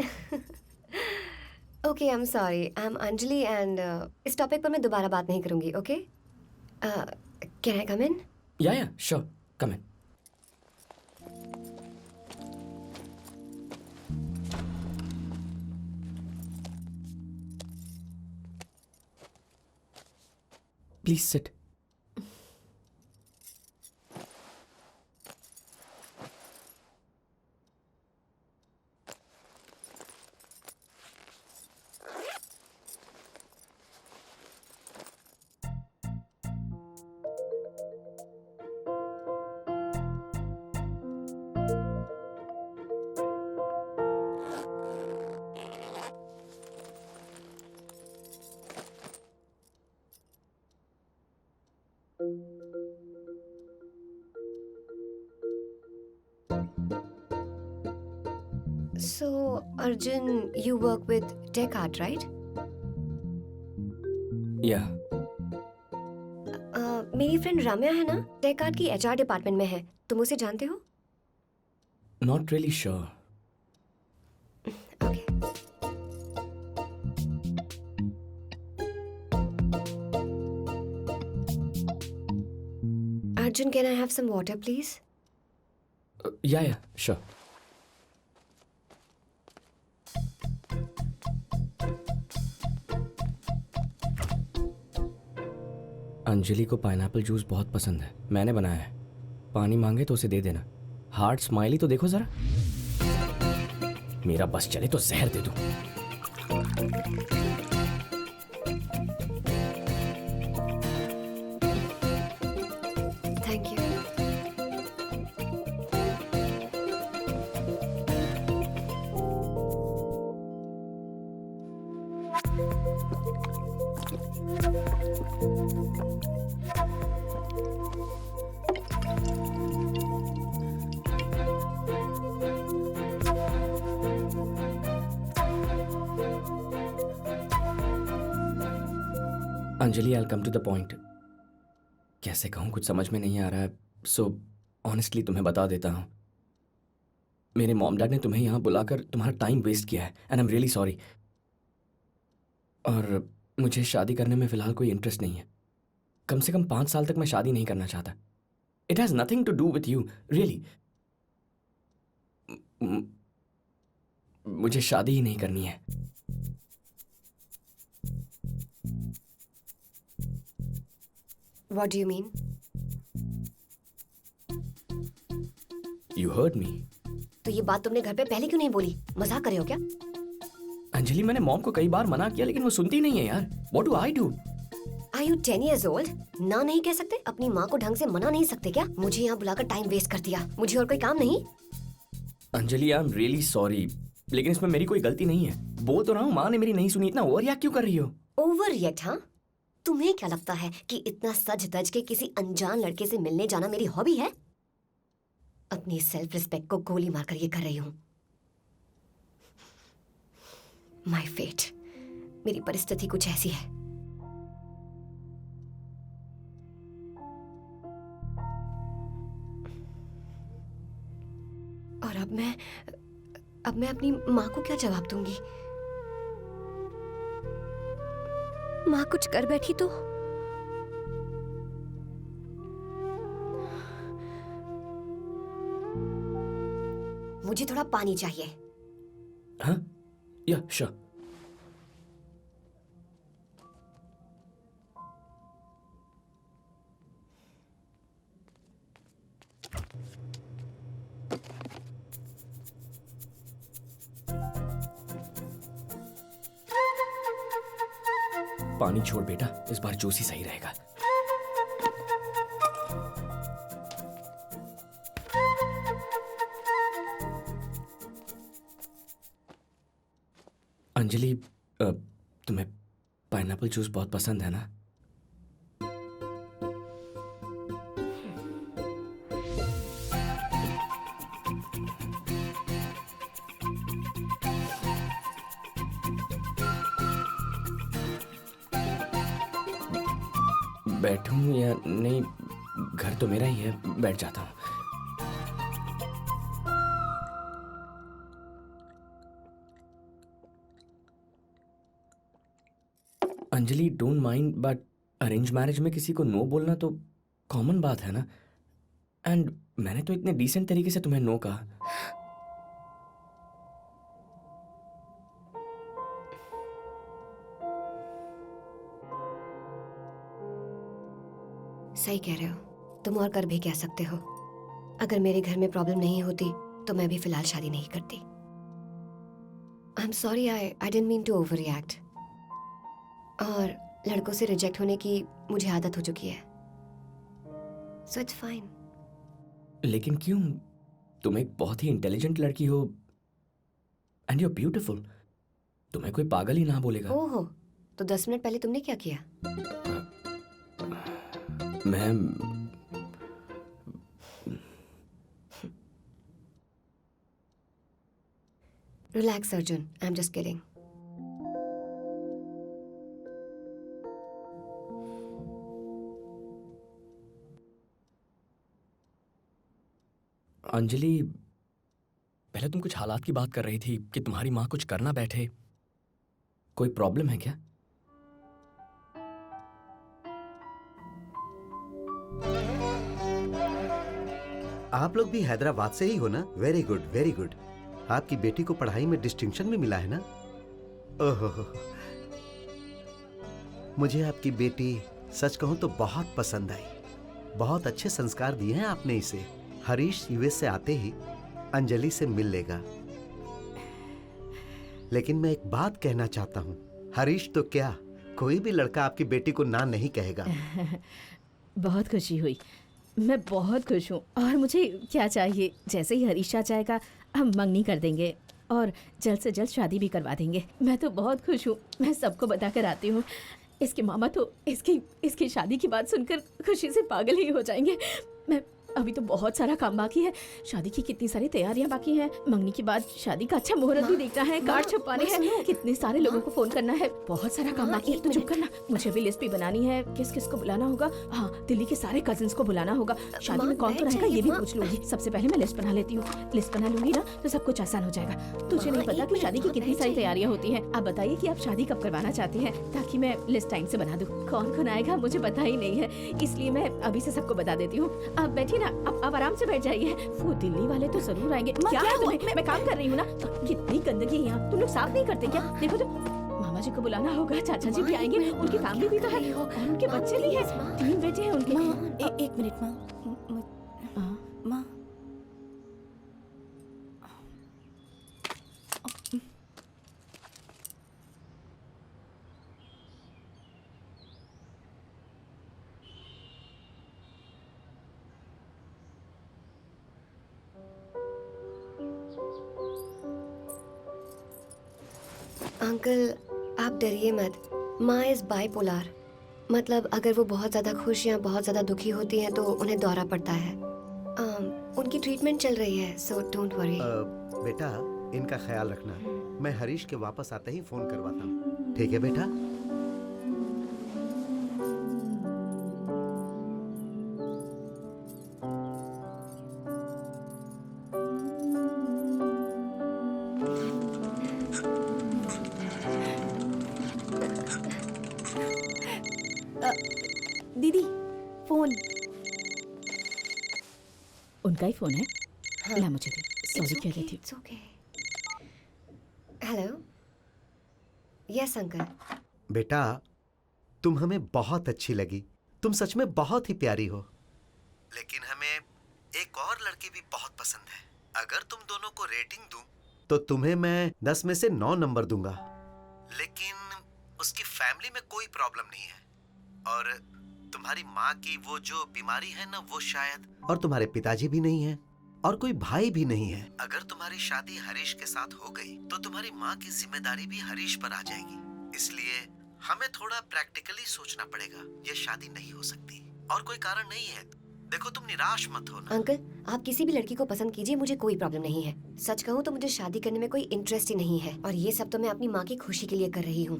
Okay, I am sorry, I am Anjali and इस टॉपिक पर मैं दोबारा बात नहीं करूंगी। ओके, कैन आई कम इन? या, sure, come in. Please sit. So, Arjun, you work with Tech Art, right? या, मेरी फ्रेंड राम्या है ना, टेक आर्ट की एचआर डिपार्टमेंट में है। तुम उसे जानते हो? Not really sure. Okay. Arjun, can I have some water, please? या, श्योर। अंजलि को पाइनएप्पल जूस बहुत पसंद है, मैंने बनाया है। पानी मांगे तो उसे दे देना। हार्ट स्माइली तो देखो जरा। मेरा बस चले तो जहर दे दूं। Thank you. Anjali, I come to the point. कैसे कहूँ, कुछ समझ में नहीं आ रहा है। सो ऑनेस्टली तुम्हें बता देता हूँ, मेरे मॉम डैड ने तुम्हें यहाँ बुलाकर तुम्हारा टाइम वेस्ट किया है and I am really sorry. और मुझे शादी करने में फ़िलहाल कोई इंटरेस्ट नहीं है। कम से कम 5 साल तक मैं शादी नहीं करना चाहता। It has nothing to do with you, really. मुझे शादी ही नहीं करनी है। What do you mean? You heard me. तो ये बात तुमने घर पे पहले क्यों नहीं बोली? मजाक कर रहे हो क्या? अंजलि, मैंने मॉम को कई बार मना किया लेकिन वो सुनती नहीं है यार। What do I do? Are you 10 years old? ना नहीं कह सकते? अपनी माँ को ढंग से मना नहीं सकते क्या? मुझे यहाँ बुलाकर टाइम वेस्ट कर दिया। मुझे और कोई काम नहीं? अंजलि, आई एम रियली सॉरी, लेकिन इसमें मेरी कोई गलती नहीं है। बोल तो रहा हूँ, माँ ने मेरी नहीं सुनी। इतना ओवर रिएक्ट क्यों कर रही हो? Over react? हाँ, तुम्हें क्या लगता है कि इतना सज धज के किसी अनजान लड़के से मिलने जाना मेरी हॉबी है? अपनी सेल्फ रिस्पेक्ट को गोली मारकर ये कर रही हूं। माय फेट, मेरी परिस्थिति कुछ ऐसी है। और अब मैं अपनी माँ को क्या जवाब दूंगी? माँ कुछ कर बैठी तो? मुझे थोड़ा पानी चाहिए। हाँ? या श्योर। पानी छोड़ बेटा, इस बार जूस ही सही रहेगा। अंजलि, तुम्हें पाइनएप्पल जूस बहुत पसंद है ना? बैठूं या नहीं? घर तो मेरा ही है, बैठ जाता हूँ। Anjali, don't mind, but arrange marriage में किसी को नो बोलना तो कॉमन बात है ना। एंड मैंने तो इतने डिसेंट तरीके से तुम्हें नो कहा। सही कह रहे हो, तुम और कर भी कह सकते हो। अगर मेरे घर में प्रॉब्लम नहीं होती तो मैं भी फिलहाल शादी नहीं करती। I am sorry, I didn't mean to overreact. और लड़कों से रिजेक्ट होने की मुझे आदत हो चुकी है, सो इट्स फाइन। लेकिन क्यों? तुम एक बहुत ही इंटेलिजेंट लड़की हो एंड यू आर ब्यूटीफुल। तुम्हें कोई पागल ही ना बोलेगा। ओहो, तो 10 मिनट पहले तुमने क्या किया? मैं relax Arjun, I am just kidding. Anjali, पहले तुम कुछ हालात की बात कर रही थी कि तुम्हारी माँ कुछ करना बैठे। कोई प्रॉब्लम है क्या? आप लोग भी हैदराबाद से ही हो ना? Very good, very good. आपकी बेटी को पढ़ाई में डिस्टिंक्शन भी मिला है ना? ओहो, मुझे आपकी बेटी सच कहूं तो बहुत पसंद आई। बहुत अच्छे संस्कार दिए हैं आपने इसे। हरीश यूएस से आते ही अंजलि से मिल लेगा। लेकिन मैं एक बात कहना चाहता हूँ, हरीश तो क्या, कोई भी लड़का आपकी बेटी को ना नहीं कहेगा। बहुत खुशी हुई, मैं बहुत खुश हूँ। और मुझे क्या चाहिए, जैसे ही हरीश आ जाएगा हम मंगनी कर देंगे और जल्द से जल्द शादी भी करवा देंगे। मैं तो बहुत खुश हूँ, मैं सबको बता कर आती हूँ। इसके मामा तो इसकी शादी की बात सुनकर खुशी से पागल ही हो जाएंगे। मैं अभी तो बहुत सारा काम बाकी है, शादी की कितनी सारी तैयारियां बाकी हैं। मंगनी के बाद शादी का अच्छा मुहूर्त भी देखना है, कार्ड छपवाने हैं, कितने सारे लोगों को फोन करना है, बहुत सारा काम बाकी है। तो चुप करना, मुझे भी लिस्ट भी बनानी है, किस किस को बुलाना होगा। हाँ, दिल्ली के सारे कजिन्स को बुलाना होगा। शादी में कौन कौन रहेगा ये भी पूछ लूंगी। सबसे पहले मैं लिस्ट बना लेती हूँ, लिस्ट बना लूंगी ना तो सब कुछ आसान हो जाएगा। तुझे नहीं पता कि शादी की कितनी सारी तैयारियां होती हैं। आप बताइए कि आप शादी कब करवाना चाहती हैं, ताकि मैं लिस्ट टाइम से बना दूँ। कौन कौन आएगा मुझे पता ही नहीं है, इसलिए मैं अभी से सबको बता देती हूँ। आप बैठिए ना, आप आराम से बैठ जाइए। वो दिल्ली वाले तो जरूर आएंगे। क्या है तुम्हें? मैं काम कर रही हूँ ना। कितनी गंदगी है यहाँ, तुम लोग साफ नहीं करते क्या? देखो तो मामा जी को बुलाना होगा, चाचा जी भी आएंगे, उनकी फैमिली भी तो है और उनके बच्चे भी हैं, 3 बेटे हैं उनके। एक मिनट माँ। माँ अंकल आप डरिए मत, माँ इज बाइपोलर। मतलब अगर वो बहुत ज़्यादा खुश या बहुत ज़्यादा दुखी होती हैं तो उन्हें दौरा पड़ता है। उनकी ट्रीटमेंट चल रही है, सो डोंट वरी। बेटा इनका ख्याल रखना, मैं हरीश के वापस आते ही फोन करवाता हूँ, ठीक है बेटा? दीदी फोन। उनका ही फोन है। हाँ। ला मुझे दे, सॉरी कह रही थी। Hello, yes uncle. बेटा तुम हमें बहुत अच्छी लगी, तुम सच में बहुत ही प्यारी हो। लेकिन हमें एक और लड़की भी बहुत पसंद है। अगर तुम दोनों को रेटिंग दूं तो तुम्हें मैं 10 में से 9 नंबर दूंगा। लेकिन उसकी फैमिली में कोई प्रॉब्लम नहीं है, और तुम्हारी माँ की वो जो बीमारी है ना, वो शायद, और तुम्हारे पिताजी भी नहीं है और कोई भाई भी नहीं है। अगर तुम्हारी शादी हरीश के साथ हो गई तो तुम्हारी माँ की जिम्मेदारी भी हरीश पर आ जाएगी। इसलिए हमें थोड़ा प्रैक्टिकली सोचना पड़ेगा। ये शादी नहीं हो सकती और कोई कारण नहीं है। देखो तुम निराश मत हो ना। अंकल आप किसी भी लड़की को पसंद कीजिए, मुझे कोई प्रॉब्लम नहीं है। सच कहूँ तो मुझे शादी करने में कोई इंटरेस्ट ही नहीं है, और ये सब तो मैं अपनी माँ की खुशी के लिए कर रही हूँ।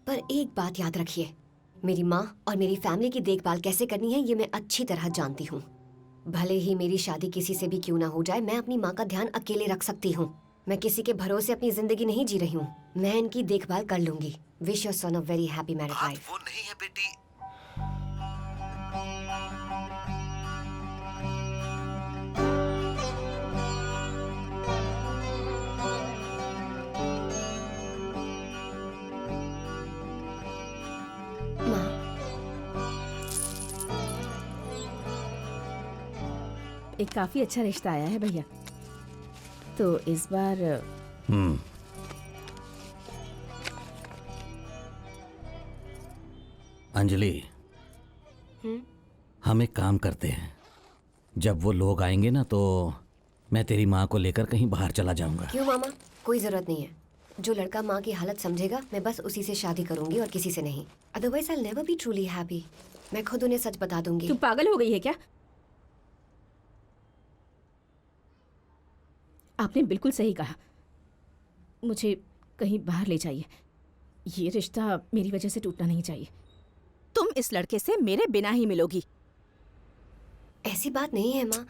पर एक बात याद रखिए, मेरी माँ और मेरी फैमिली की देखभाल कैसे करनी है ये मैं अच्छी तरह जानती हूँ। भले ही मेरी शादी किसी से भी क्यों ना हो जाए, मैं अपनी माँ का ध्यान अकेले रख सकती हूँ। मैं किसी के भरोसे अपनी जिंदगी नहीं जी रही हूँ, मैं इनकी देखभाल कर लूंगी। Wish your son a very happy married life. वो नहीं है बेटी। एक काफी अच्छा रिश्ता आया है भैया, तो इस बार अंजलि, हम एक काम करते हैं, जब वो लोग आएंगे ना तो मैं तेरी माँ को लेकर कहीं बाहर चला जाऊंगा। क्यों मामा, कोई जरूरत नहीं है। जो लड़का माँ की हालत समझेगा मैं बस उसी से शादी करूंगी और किसी से नहीं। Otherwise I will never be truly happy. मैं खुद उन्हें सच बता दूंगी। तू पागल हो गई है क्या? आपने बिल्कुल सही कहा, मुझे कहीं बाहर ले जाइए। ये रिश्ता मेरी वजह से टूटना नहीं चाहिए। तुम इस लड़के से मेरे बिना ही मिलोगी। ऐसी बात नहीं है माँ।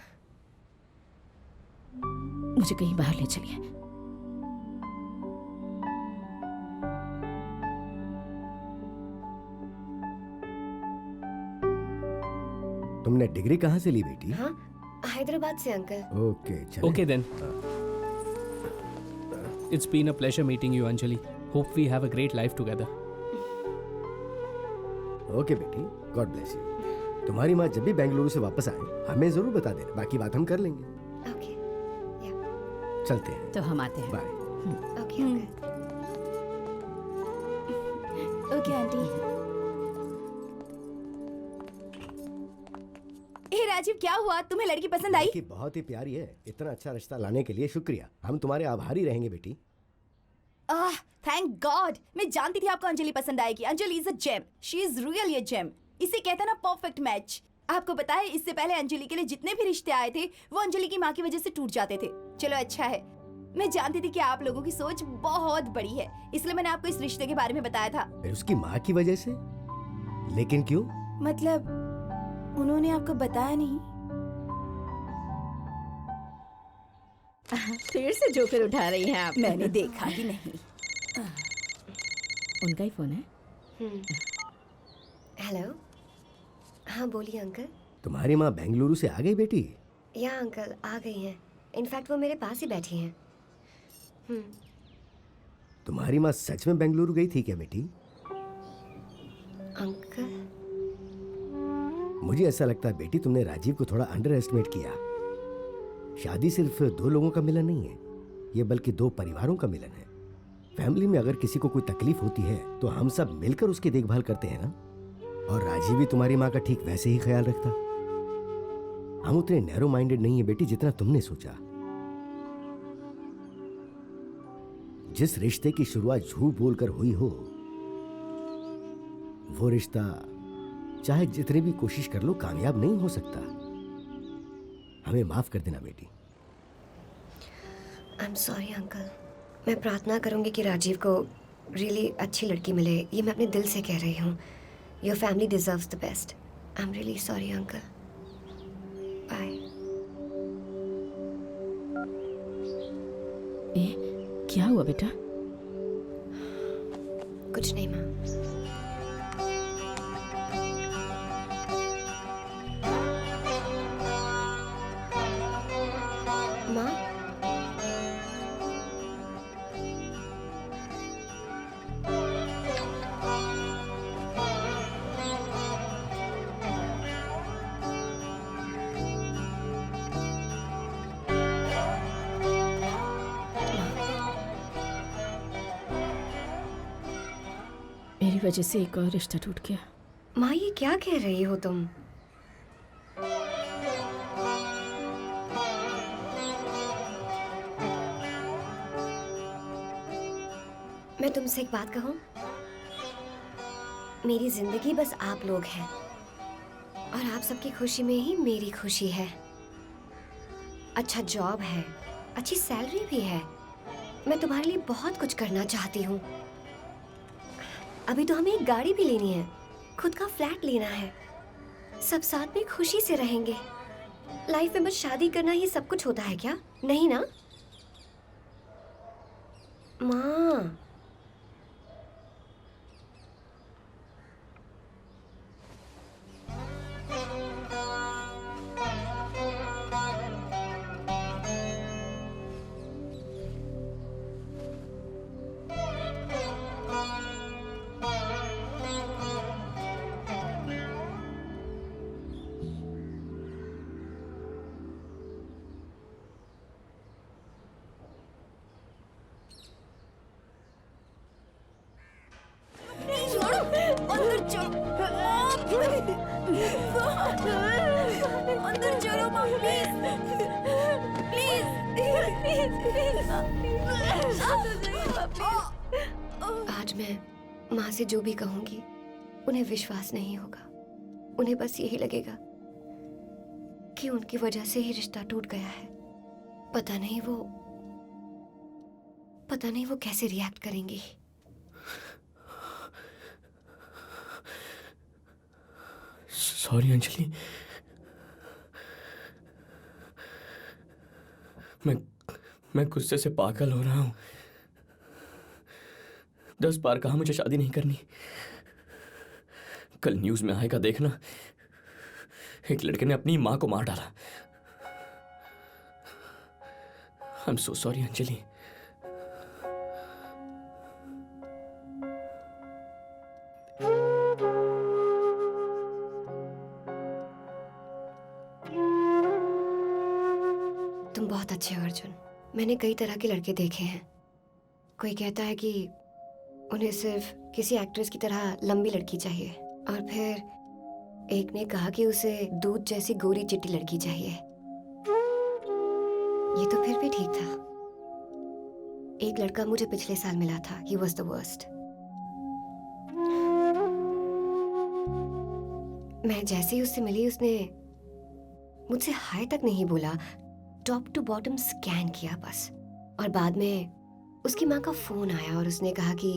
मुझे कहीं बाहर ले चलिए। तुमने डिग्री कहाँ से ली बेटी? हाँ, हैदराबाद से अंकल। ओके चलिए। Okay then. It's been a pleasure meeting you, Anjali. Hope we have a great life together. Okay बेटी, गॉड ब्लेस यू। तुम्हारी माँ जब भी बेंगलुरु से वापस आए हमें जरूर बता देना, बाकी बात हम कर लेंगे। ओके चलते हैं, तो हम आते हैं। Bye. Okay uncle. Okay aunty. ए राजीव, क्या हुआ? तुम्हें लड़की पसंद आई? लड़की बहुत ही प्यारी है। इतना अच्छा रिश्ता लाने के लिए शुक्रिया। हम तुम्हारे आभारी रहेंगे बेटी। Ah, thank God. मैं जानती थी आपको अंजलि पसंद आएगी। Anjali is a gem, she is really a gem. इसे कहते हैं ना परफेक्ट मैच। आपको पता है, इससे पहले अंजलि के लिए जितने भी रिश्ते आए थे वो अंजलि की माँ की वजह से टूट जाते थे। चलो अच्छा है, मैं जानती थी कि आप लोगों की सोच बहुत बड़ी है, इसलिए मैंने आपको इस रिश्ते के बारे में बताया था। उसकी माँ की वजह से? लेकिन क्यों? मतलब उन्होंने आपको बताया नहीं? फिर से जोकर उठा रही हैं आप। मैंने देखा ही नहीं। उनका ही फोन है। हेलो। हाँ बोलिए अंकल। तुम्हारी माँ बेंगलुरु से आ गई बेटी? या अंकल आ गई हैं। इनफैक्ट वो मेरे पास ही बैठी हैं। तुम्हारी माँ सच में बेंगलुरु गई थी क्या बेटी? अंकल मुझे ऐसा लगता है बेटी तुमने राजीव को थोड़ा अंडर एस्टिमेट किया। शादी सिर्फ दो लोगों का मिलन नहीं है, ये बल्कि दो परिवारों का मिलन है। फैमिली में अगर किसी को कोई तकलीफ होती है तो हम सब मिलकर उसकी देखभाल करते हैं ना। और राजीव भी तुम्हारी माँ का ठीक वैसे ही ख्याल रखता। हम उतने नैरो माइंडेड नहीं है बेटी जितना तुमने सोचा। जिस रिश्ते की शुरुआत झूठ बोलकर हुई हो, वो रिश्ता चाहे जितनी भी कोशिश कर लो कामयाब नहीं हो सकता। हमें माफ कर देना बेटी। आई एम सॉरी अंकल। मैं प्रार्थना करूंगी कि राजीव को रियली अच्छी लड़की मिले। ये मैं अपने दिल से कह रही हूँ। Your family deserves the best. I am really sorry uncle. Bye. क्या हुआ बेटा? कुछ नहीं माँ। माँ मेरी वजह से एक और रिश्ता टूट गया। माँ ये क्या कह रही हो तुम? मैं तुमसे एक बात कहूं? मेरी जिंदगी बस आप लोग हैं और आप सबकी खुशी में ही मेरी खुशी है। अच्छा जॉब है, अच्छी सैलरी भी है। मैं तुम्हारे लिए बहुत कुछ करना चाहती हूँ। अभी तो हमें एक गाड़ी भी लेनी है, खुद का फ्लैट लेना है। सब साथ में खुशी से रहेंगे। लाइफ में बस शादी करना ही सब कुछ होता है क्या? नहीं ना माँ? छोड़ो, अंदर चलो। अंदर चलो माँ, प्लीज आज मैं माँ से जो भी कहूंगी उन्हें विश्वास नहीं होगा। उन्हें बस यही लगेगा कि उनकी वजह से ही रिश्ता टूट गया है। पता नहीं वो कैसे रिएक्ट करेंगी। सॉरी अंजलि, मैं गुस्से से पागल हो रहा हूं। 10 बार कहा मुझे शादी नहीं करनी। कल न्यूज में आएगा देखना, एक लड़के ने अपनी मां को मार डाला। I am so sorry Anjali. मैंने कई तरह के लड़के देखे हैं। कोई कहता है कि उन्हें सिर्फ किसी एक्ट्रेस की तरह लंबी लड़की चाहिए, और फिर एक ने कहा कि उसे दूध जैसी गोरी चिट्टी लड़की चाहिए। ये तो फिर भी ठीक था। एक लड़का मुझे पिछले साल मिला था, ही वॉज द वर्स्ट। मैं जैसे ही उससे मिली, उसने मुझसे हाय तक नहीं बोला, टॉप टू बॉटम स्कैन किया बस। और बाद में उसकी माँ का फोन आया और उसने कहा कि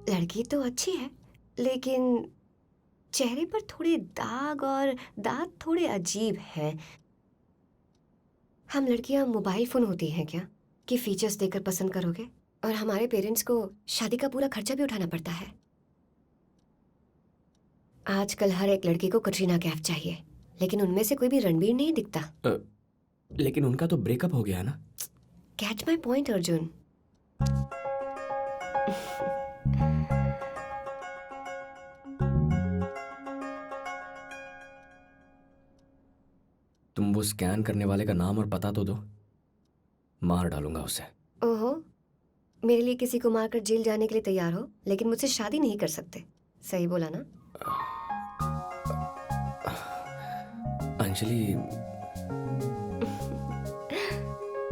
लड़की तो अच्छी है, लेकिन चेहरे पर थोड़े दाग और दांत थोड़े अजीब हैं। हम लड़कियां मोबाइल फोन होती हैं क्या कि फीचर्स देखकर पसंद करोगे? और हमारे पेरेंट्स को शादी का पूरा खर्चा भी उठाना पड़ता है। आजकल हर एक लड़की को कटरीना कैफ चाहिए, लेकिन उनमें से कोई भी रणबीर नहीं दिखता। लेकिन उनका तो ब्रेकअप हो गया ना। Catch my point Arjun. तुम वो स्कैन करने वाले का नाम और पता तो दो, मार डालूंगा उसे। ओहो, मेरे लिए किसी को मारकर जेल जाने के लिए तैयार हो, लेकिन मुझसे शादी नहीं कर सकते। सही बोला ना? Anjali.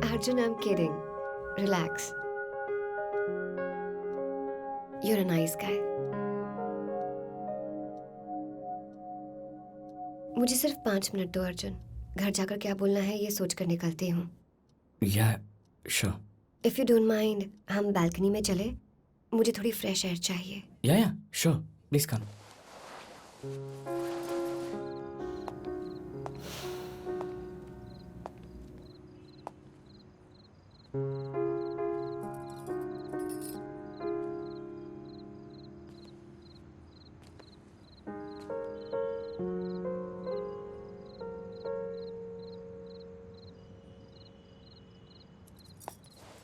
Arjun, I am kidding. Relax. You are a nice guy. मुझे सिर्फ 5 मिनट दो अर्जुन। घर जाकर क्या बोलना है ये सोच कर निकलती हूँ। या sure. If you don't mind, हम बालकनी में चले? मुझे थोड़ी फ्रेश एयर चाहिए। या श्योर, प्लीज कम।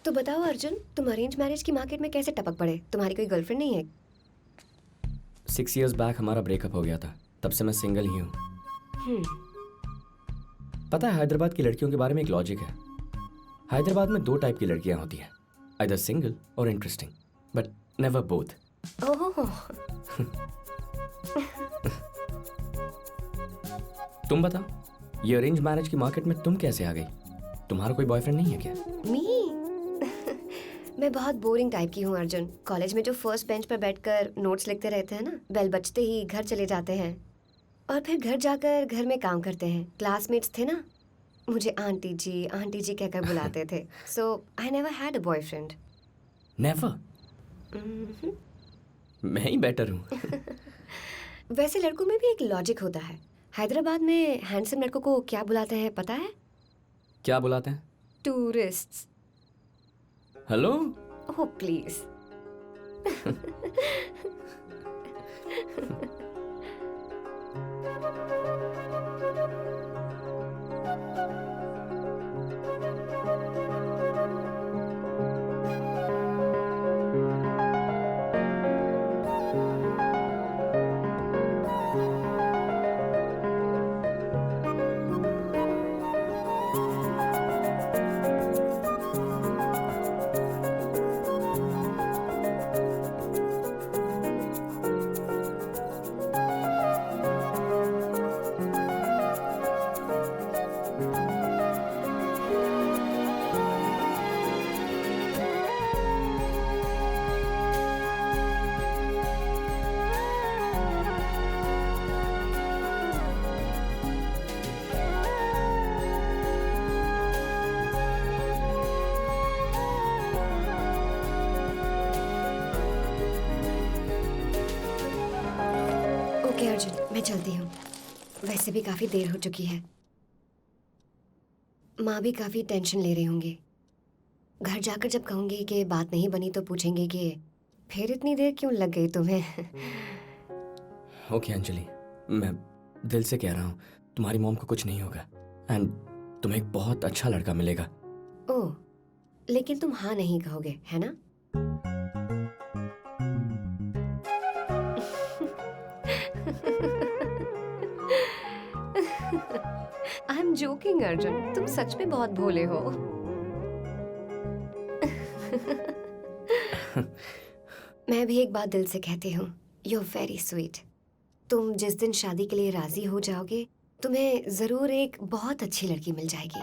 तो बताओ अर्जुन, तुम अरेंज मैरिज की मार्केट में कैसे टपक पड़े? तुम्हारी कोई गर्लफ्रेंड नहीं है? 6 years बैक हमारा ब्रेकअप हो गया था, तब से मैं सिंगल ही हूँ। पता है, हैदराबाद की लड़कियों के बारे में एक लॉजिक है। हैदराबाद में 2 टाइप की लड़कियां होती हैं, आइदर सिंगल और इंटरेस्टिंग, बट नेवर बोथ। ओह। तुम बताओ, ये अरेंज मैरिज की मार्केट में तुम कैसे आ गई? तुम्हारा कोई बॉयफ्रेंड नहीं है क्या? मी? मैं बहुत बोरिंग टाइप की हूँ अर्जुन। कॉलेज में जो फर्स्ट बेंच पर बैठकर नोट्स लिखते रहते हैं ना, बेल बजते ही घर चले जाते हैं और फिर घर जाकर घर में काम करते हैं। क्लासमेट्स थे ना, मुझे आंटी जी कहकर बुलाते थे। So I never had a boyfriend. Never? मैं ही बेटर हूँ। वैसे लड़कों में भी एक लॉजिक होता है। हैदराबाद में हैंडसम लड़कों को क्या बुलाते हैं पता है? क्या बुलाते हैं? Tourists. Hello? Oh please. Okay Arjun, मैं चलती हूँ। वैसे भी काफी देर हो चुकी है। माँ भी काफी टेंशन ले रही होंगी। घर जाकर जब कहूंगी कि बात नहीं बनी तो पूछेंगे कि फिर इतनी देर क्यों लग गई तुम्हें। ओके अंजलि, मैं दिल से कह रहा हूँ, तुम्हारी मॉम को कुछ नहीं होगा एंड तुम्हें एक बहुत अच्छा लड़का मिलेगा। ओह, लेकिन तुम हाँ नहीं कहोगे, है ना? आई एम जोकिंग अर्जुन, तुम सच में बहुत भोले हो। मैं भी एक बात दिल से कहती हूँ, यू आर वेरी स्वीट। तुम जिस दिन शादी के लिए राजी हो जाओगे, तुम्हें जरूर एक बहुत अच्छी लड़की मिल जाएगी।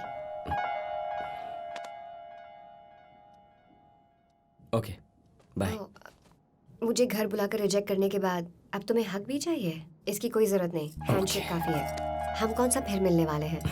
Okay bye. मुझे घर बुलाकर रिजेक्ट करने के बाद अब तुम्हें हक भी चाहिए? इसकी कोई जरूरत नहीं, हैंडशेक काफी है। हम कौन सा फिर मिलने वाले हैं?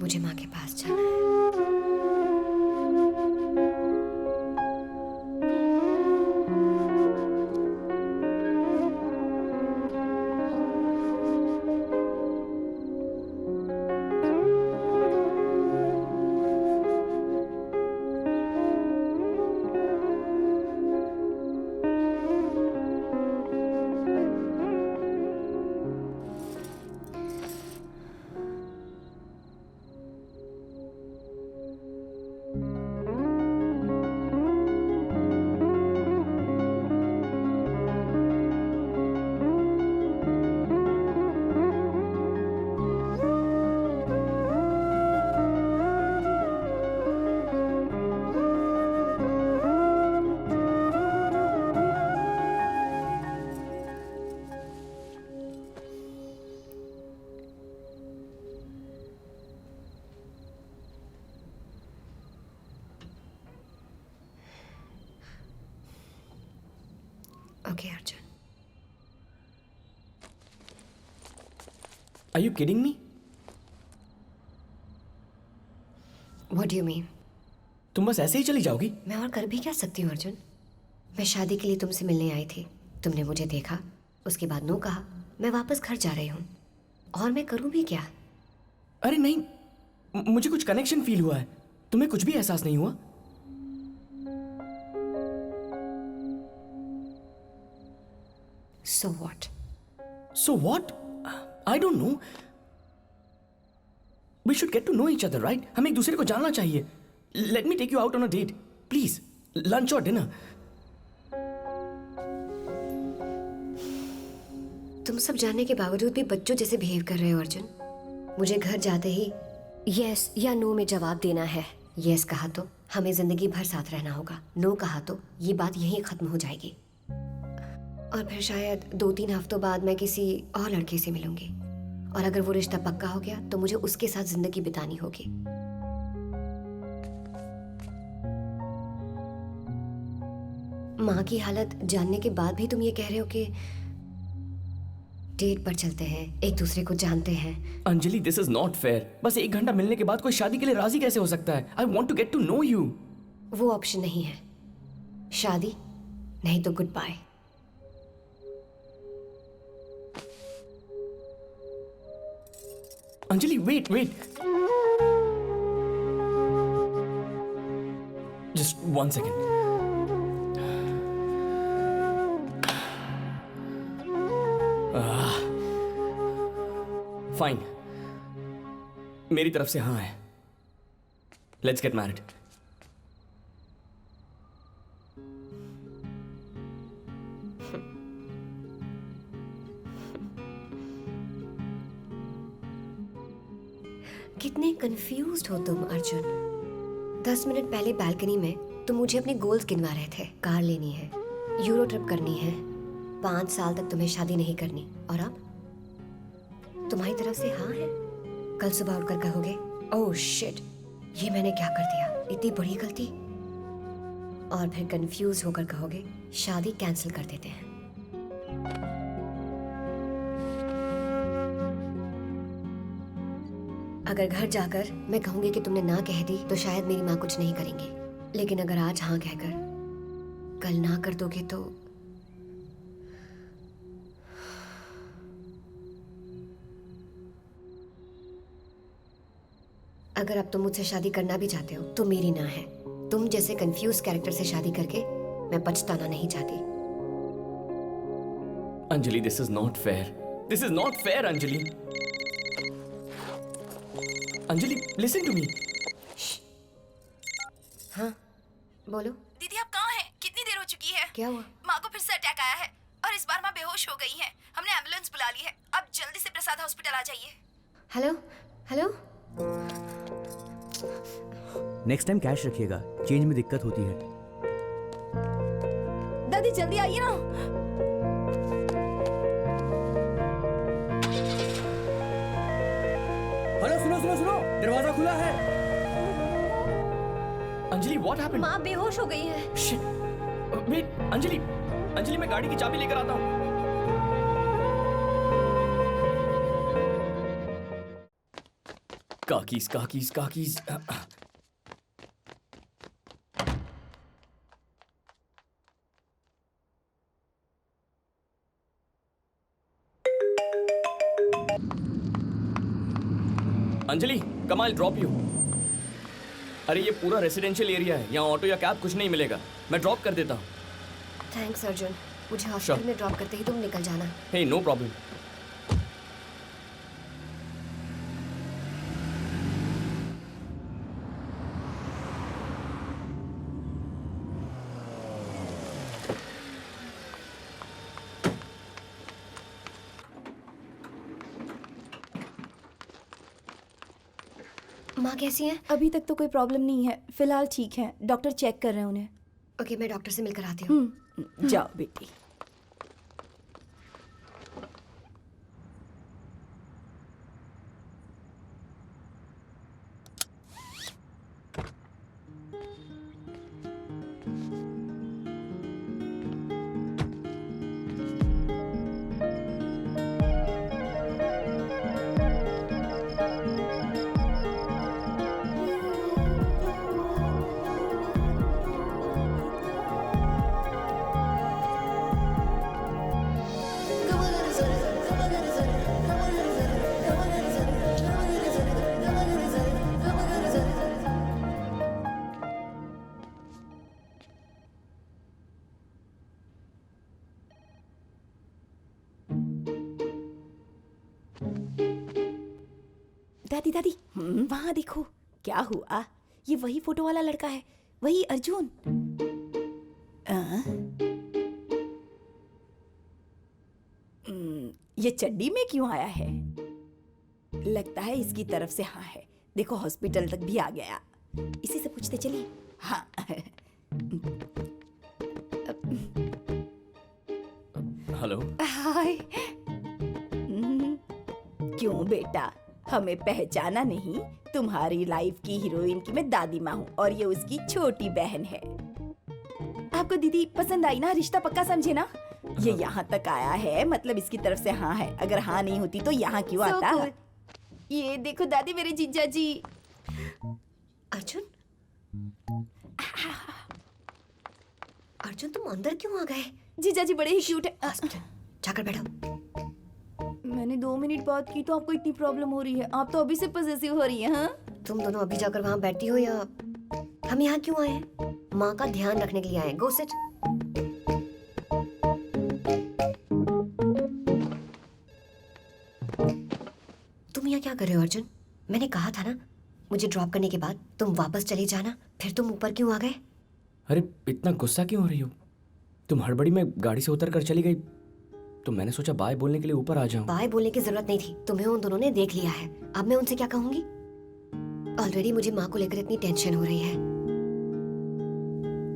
मुझे माँ के पास जाना है। Okay, Arjun. Are you kidding me? What do you mean? तुम बस ऐसे ही चली जाओगी? मैं और कर भी क्या सकती हूँ अर्जुन? मैं शादी के लिए तुमसे मिलने आई थी, तुमने मुझे देखा, उसके बाद नो कहा, मैं वापस घर जा रही हूँ। और मैं करूँ भी क्या? अरे नहीं, मुझे कुछ कनेक्शन फील हुआ है। तुम्हें कुछ भी एहसास नहीं हुआ? So what? So what? I don't know. We should get to know each other, right? हमें एक दूसरे को जानना चाहिए. Let me take you out on a date, please. Lunch or dinner. तुम सब जानने के बावजूद भी बच्चों जैसे बिहेव कर रहे हो अर्जुन। मुझे घर जाते ही यस या नो में जवाब देना है। यस कहा तो हमें जिंदगी भर साथ रहना होगा, नो कहा तो ये बात यहीं खत्म हो जाएगी। और फिर शायद 2-3 हफ्तों बाद मैं किसी और लड़के से मिलूंगी, और अगर वो रिश्ता पक्का हो गया तो मुझे उसके साथ जिंदगी बितानी होगी। माँ की हालत जानने के बाद भी तुम ये कह रहे हो कि डेट पर चलते हैं, एक दूसरे को जानते हैं। Anjali, this is not fair. बस 1 घंटा मिलने के बाद कोई शादी के लिए राजी कैसे हो सकता है? I want to get to know you. वो ऑप्शन नहीं है, शादी नहीं तो good bye. Anjali, wait wait, just 1 second. Fine, मेरी तरफ से हाँ है. Let's get married. कितने कंफ्यूज्ड हो तुम अर्जुन. 10 मिनट पहले बालकनी में तुम मुझे अपने गोल्स गिनवा रहे थे. कार लेनी है, यूरो ट्रिप करनी है, 5 साल तक तुम्हें शादी नहीं करनी. और अब तुम्हारी तरफ से हाँ है. कल सुबह उठकर कहोगे ओह शिट, ये मैंने क्या कर दिया, इतनी बड़ी गलती. और फिर कंफ्यूज होकर कहोगे शादी कैंसिल कर देते हैं. अगर घर जाकर मैं कहूंगी कि तुमने ना कह दी तो शायद मेरी माँ कुछ नहीं करेंगी. लेकिन अगर आज हाँ कहकर कल ना कर दोगे तो अगर अब तुम मुझसे शादी करना भी चाहते हो तो मेरी ना है. तुम जैसे कंफ्यूज कैरेक्टर से शादी करके मैं पछताना नहीं चाहती. Anjali, this is not fair. This is not fair Anjali. Anjali, listen to me. हाँ बोलो. दीदी आप कहाँ हैं? कितनी देर हो चुकी है? क्या हुआ? माँ को फिर से अटैक आया है और इस बार माँ बेहोश हो गई हैं. हमने एम्बुलेंस बुला ली है. आप जल्दी से प्रसाद हॉस्पिटल आ जाइए. Hello hello. Next time cash रखिएगा, चेंज में दिक्कत होती है. दादी जल्दी आइए ना. हेलो, सुनो सुनो सुनो, दरवाजा खुला है. Anjali, what happened? माँ बेहोश हो गई है. शिट. वेट, अंजलि. अंजलि, मैं गाड़ी की चाबी लेकर आता हूँ. काकीज काकीज काकीज. अंजलि, कम आई ड्रॉप यू. अरे ये पूरा रेसिडेंशियल एरिया है, यहाँ ऑटो या कैब कुछ नहीं मिलेगा. मैं ड्रॉप कर देता हूँ. थैंक्स अर्जुन. मुझे हॉस्पिटल में ड्रॉप करते ही तुम निकल जाना. हे, नो प्रॉब्लम. माँ कैसी हैं? अभी तक तो कोई प्रॉब्लम नहीं है, फिलहाल ठीक है. डॉक्टर चेक कर रहे हैं उन्हें. ओके, मैं डॉक्टर से मिलकर आती हूँ. जाओ बेटी. दादी दादी वहां देखो. क्या हुआ? ये वही फोटो वाला लड़का है, वही अर्जुन. ये चड्डी में क्यों आया है? लगता है इसकी तरफ से हाँ है. देखो हॉस्पिटल तक भी आ गया. इसी से पूछते चलिए. हाँ. हेलो. हाय. क्यों बेटा, हमें पहचाना नहीं? तुम्हारी लाइफ की हीरोइन की मैं दादी माँ हूँ और ये उसकी छोटी बहन है. आपको दीदी पसंद आई ना? रिश्ता पक्का समझे ना? ये यहाँ तक आया है, मतलब इसकी तरफ से हाँ है. अगर हाँ नहीं होती तो यहाँ क्यों आता? ये देखो दादी, मेरे जीजा जी. अर्जुन, अर्जुन तुम अंदर क्यों आ गए? जीजा जी बड़े ही क्यूट है. हॉस्पिटल जाकर बैठो. मैंने 2 मिनट बात की तो आपको इतनी प्रॉब्लम हो रही है? आप तो अभी से पॉसेसिव हो रही है. हाँ, तुम दोनों अभी जाकर वहाँ बैठती हो या हम यहाँ क्यों आए हैं? माँ का ध्यान रखने के लिए आए. Go sit. तुम यहाँ क्या कर रहे हो अर्जुन? मैंने कहा था ना, मुझे ड्रॉप करने के बाद तुम वापस चले जाना। फिर तुम ऊपर क्यों आ गए? अरे इतना गुस्सा क्यों हो रही हो? तुम हड़बड़ी में गाड़ी से उतर कर चली गई, तो मैंने सोचा बाय बोलने के लिए ऊपर आ जाऊं। बाय बोलने की जरूरत नहीं थी, तुम्हें उन दोनों ने देख लिया है। अब मैं उनसे क्या कहूंगी? ऑलरेडी मुझे माँ को लेकर इतनी टेंशन हो रही है,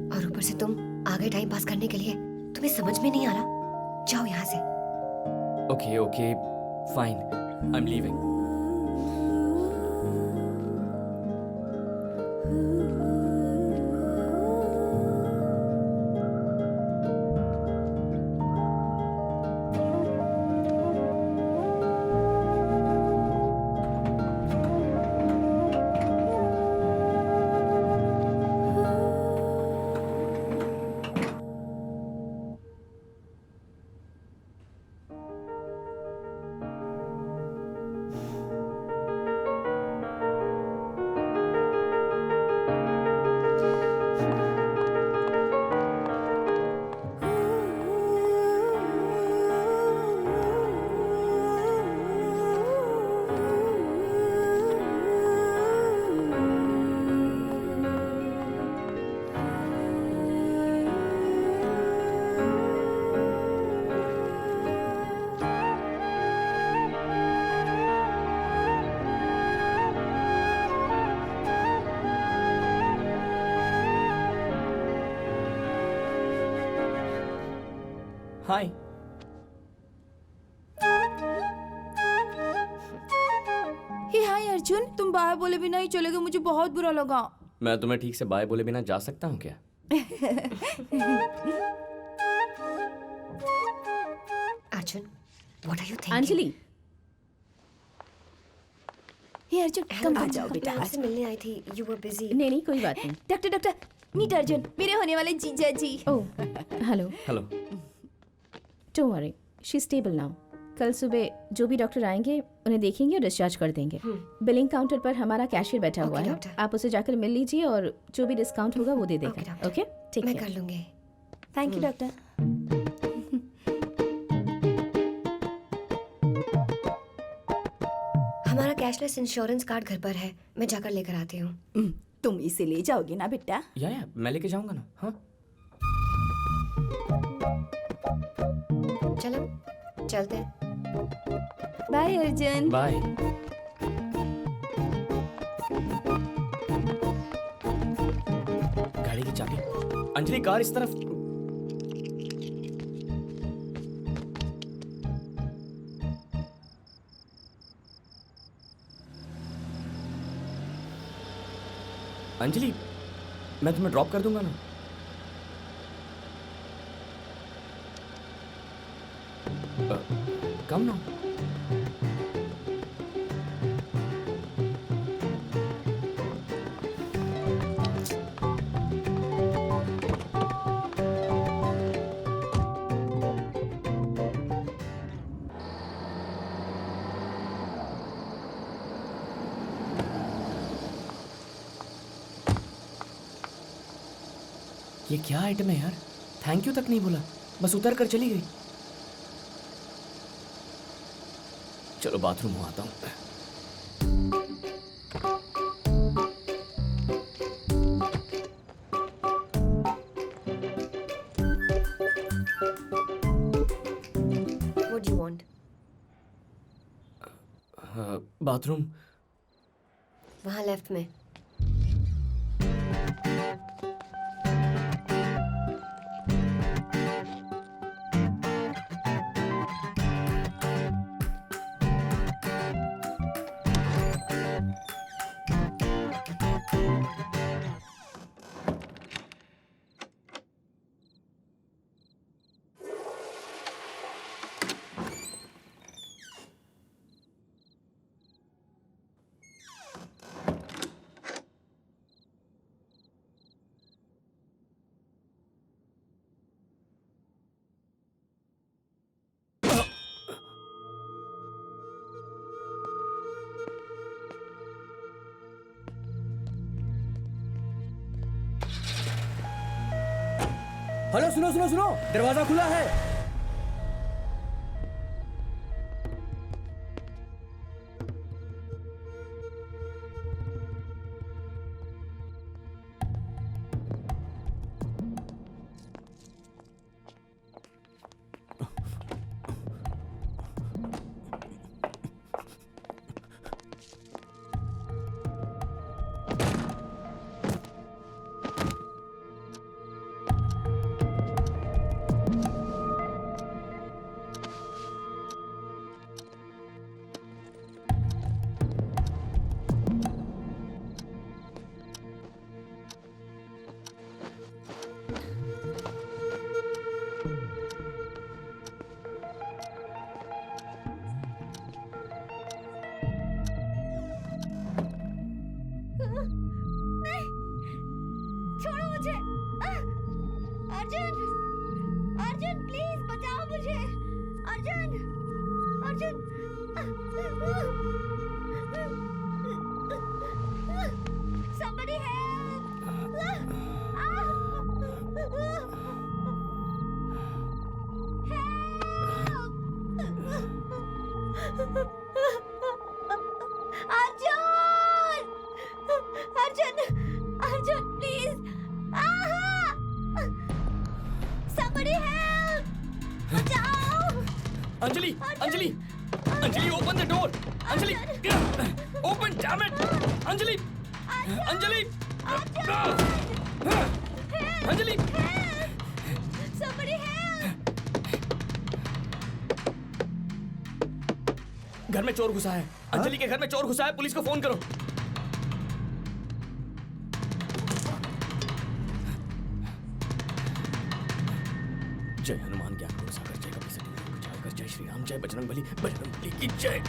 और ऊपर से तुम आगे टाइम पास करने के लिए, तुम्हें समझ में नहीं आ रहा। जाओ यहाँ से। Okay okay fine, I am leaving. Hi. Hey hi Arjun, तुम बाय बोले बिना ही चले गए, मुझे बहुत बुरा लगा। मैं तुम्हें ठीक से बाय बोले बिना जा सकता हूँ क्या? Arjun, what are you thinking? Anjali, hey Arjun, come आ जाओ बेटा। आपसे मिलने आई थी, यू वर बिजी। नहीं नहीं कोई बात नहीं। डॉक्टर डॉक्टर, मीट अर्जुन, मेरे होने वाले जीजा जी। Oh hello. Hello. Don't worry, she is stable now. कल सुबह जो भी डॉक्टर आएंगे उन्हें देखेंगे और डिस्चार्ज कर देंगे। बिलिंग काउंटर पर हमारा कैशियर बैठा हुआ है, डॉक्टर। आप उसे जाकर मिल लीजिए और जो भी डिस्काउंट होगा वो दे देगा। ओके ठीक मैं है। कर लूंगी। Thank you doctor. हमारा कैशलेस इंश्योरेंस कार्ड घर पर है, मैं जाकर लेकर आती हूँ। तुम इसे ले जाओगे ना बेटा? या मैं लेके जाऊंगा ना। हाँ चलो चलते हैं। बाय अर्जुन। बाय। गाड़ी की चाबी। अंजलि, कार इस तरफ। अंजलि, मैं तुम्हें ड्रॉप कर दूंगा ना। कम ना। ये क्या आइटम है यार? थैंक यू तक नहीं बोला, बस उतर कर चली गई। चलो बाथरूम में आता हूँ। What do you want? Bathroom वहाँ लेफ्ट में। हेलो, सुनो सुनो सुनो, दरवाजा खुला है। Arjun! Arjun! Arjun, please! Somebody help! बचाओ! Anjali Anjali Anjali open the door Anjali open damn it Anjali Anjali Anjali Somebody help! घर में चोर घुसा है अंजलि के घर में चोर घुसा है पुलिस को फोन करो जय हनुमान ज्ञान गुरु सागर जय कपि सती जय जय श्री राम जय बजरंगबली बजरंगबली की जय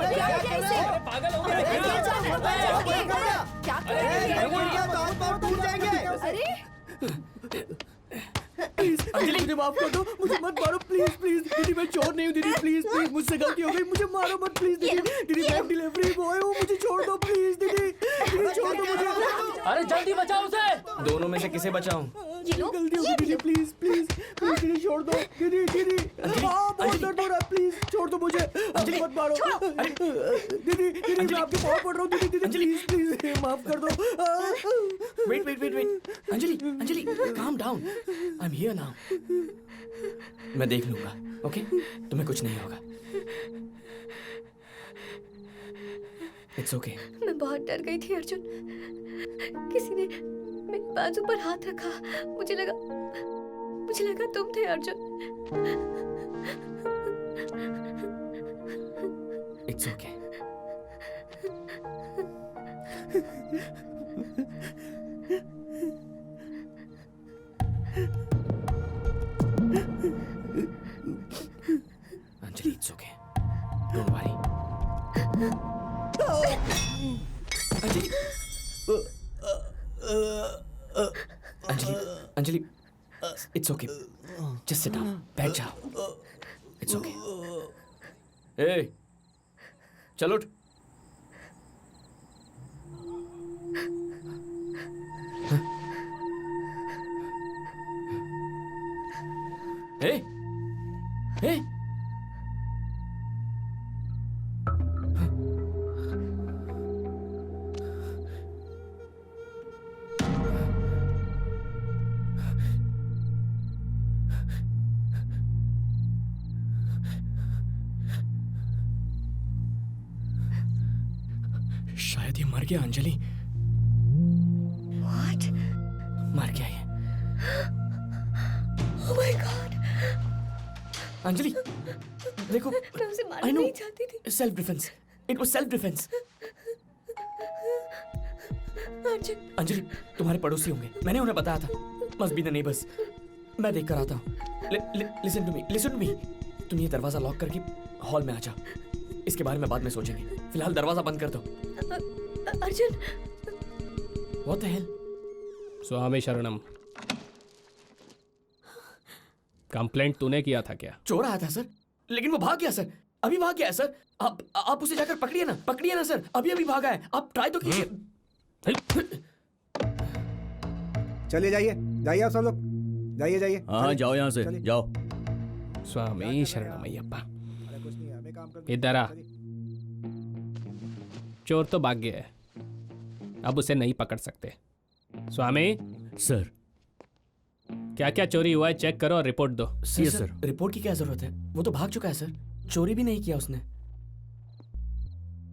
पागल हो गया क्या कर रहे हो? अरे प्लीज अंजलि मुझे माफ कर दो मुझे मत मारो प्लीज प्लीज दीदी मैं चोर नहीं हूँ दीदी प्लीज प्लीज मुझसे गलती हो गई मुझे मारो मत प्लीज दीदी दीदी मैं डिलीवरी बॉय हूँ मुझे छोड़ दो प्लीज दीदी दीदी छोड़ दो मुझे अरे जल्दी बचाओ उसे दोनों में से किसे बचाऊं गलती हो गई दीदी प्लीज प्लीज प्लीज दीदी छोड़ दो दीदी दीदी बहुत दर्द हो रहा है प्लीज छोड़ दो मुझे अंजलि मत मारो दीदी दीदी मैं आपके पाँव पड़ रहा हूँ दीदी दीदी प्लीज प्लीज माफ कर दो wait wait wait wait Anjali Anjali calm down I am here now मैं देख लूंगा ओके तुम्हें कुछ नहीं होगा इट्स ओके मैं बहुत डर गई थी अर्जुन किसी ने मेरे बाजू पर हाथ रखा मुझे लगा तुम थे Arjun it's okay Anjali it's okay don't worry Anjali Anjali Anjali it's okay just sit down बैठ जाओ इट्स ओके ए चलो उठ ए ए शायद ये मर गया अंजलि What? मर गया ये Oh my God! अंजलि देखो मैं उसे I मारना know नहीं चाहती थी self defense it was self defense Arjun Anjali तुम्हारे पड़ोसी होंगे मैंने उन्हें बताया था मस्ट बी द नेबर्स मैं देख कर आता हूँ लिसन टू मी तुम ये दरवाजा लॉक करके हॉल में आ जाओ इसके बारे में बाद में सोचेंगे फिलहाल दरवाजा बंद कर दो अर्जुन व्हाट द हेल स्वामी शरणम कंप्लेंट तूने किया था क्या चोर आया था सर लेकिन वो भाग गया सर अभी भाग गया है सर आप उसे जाकर पकड़िए ना सर अभी भागा है आप ट्राई तो कीजिए चलिए जाइए जाइए आप सब लोग जाइए जाइए हाँ जाओ यहाँ से जाओ स्वामी शरणमय्यप्पा इधर आ चोर तो भाग गया है अब उसे नहीं पकड़ सकते स्वामी सर क्या क्या चोरी हुआ है चेक करो और रिपोर्ट दो सर रिपोर्ट की क्या जरूरत है वो तो भाग चुका है सर चोरी भी नहीं किया उसने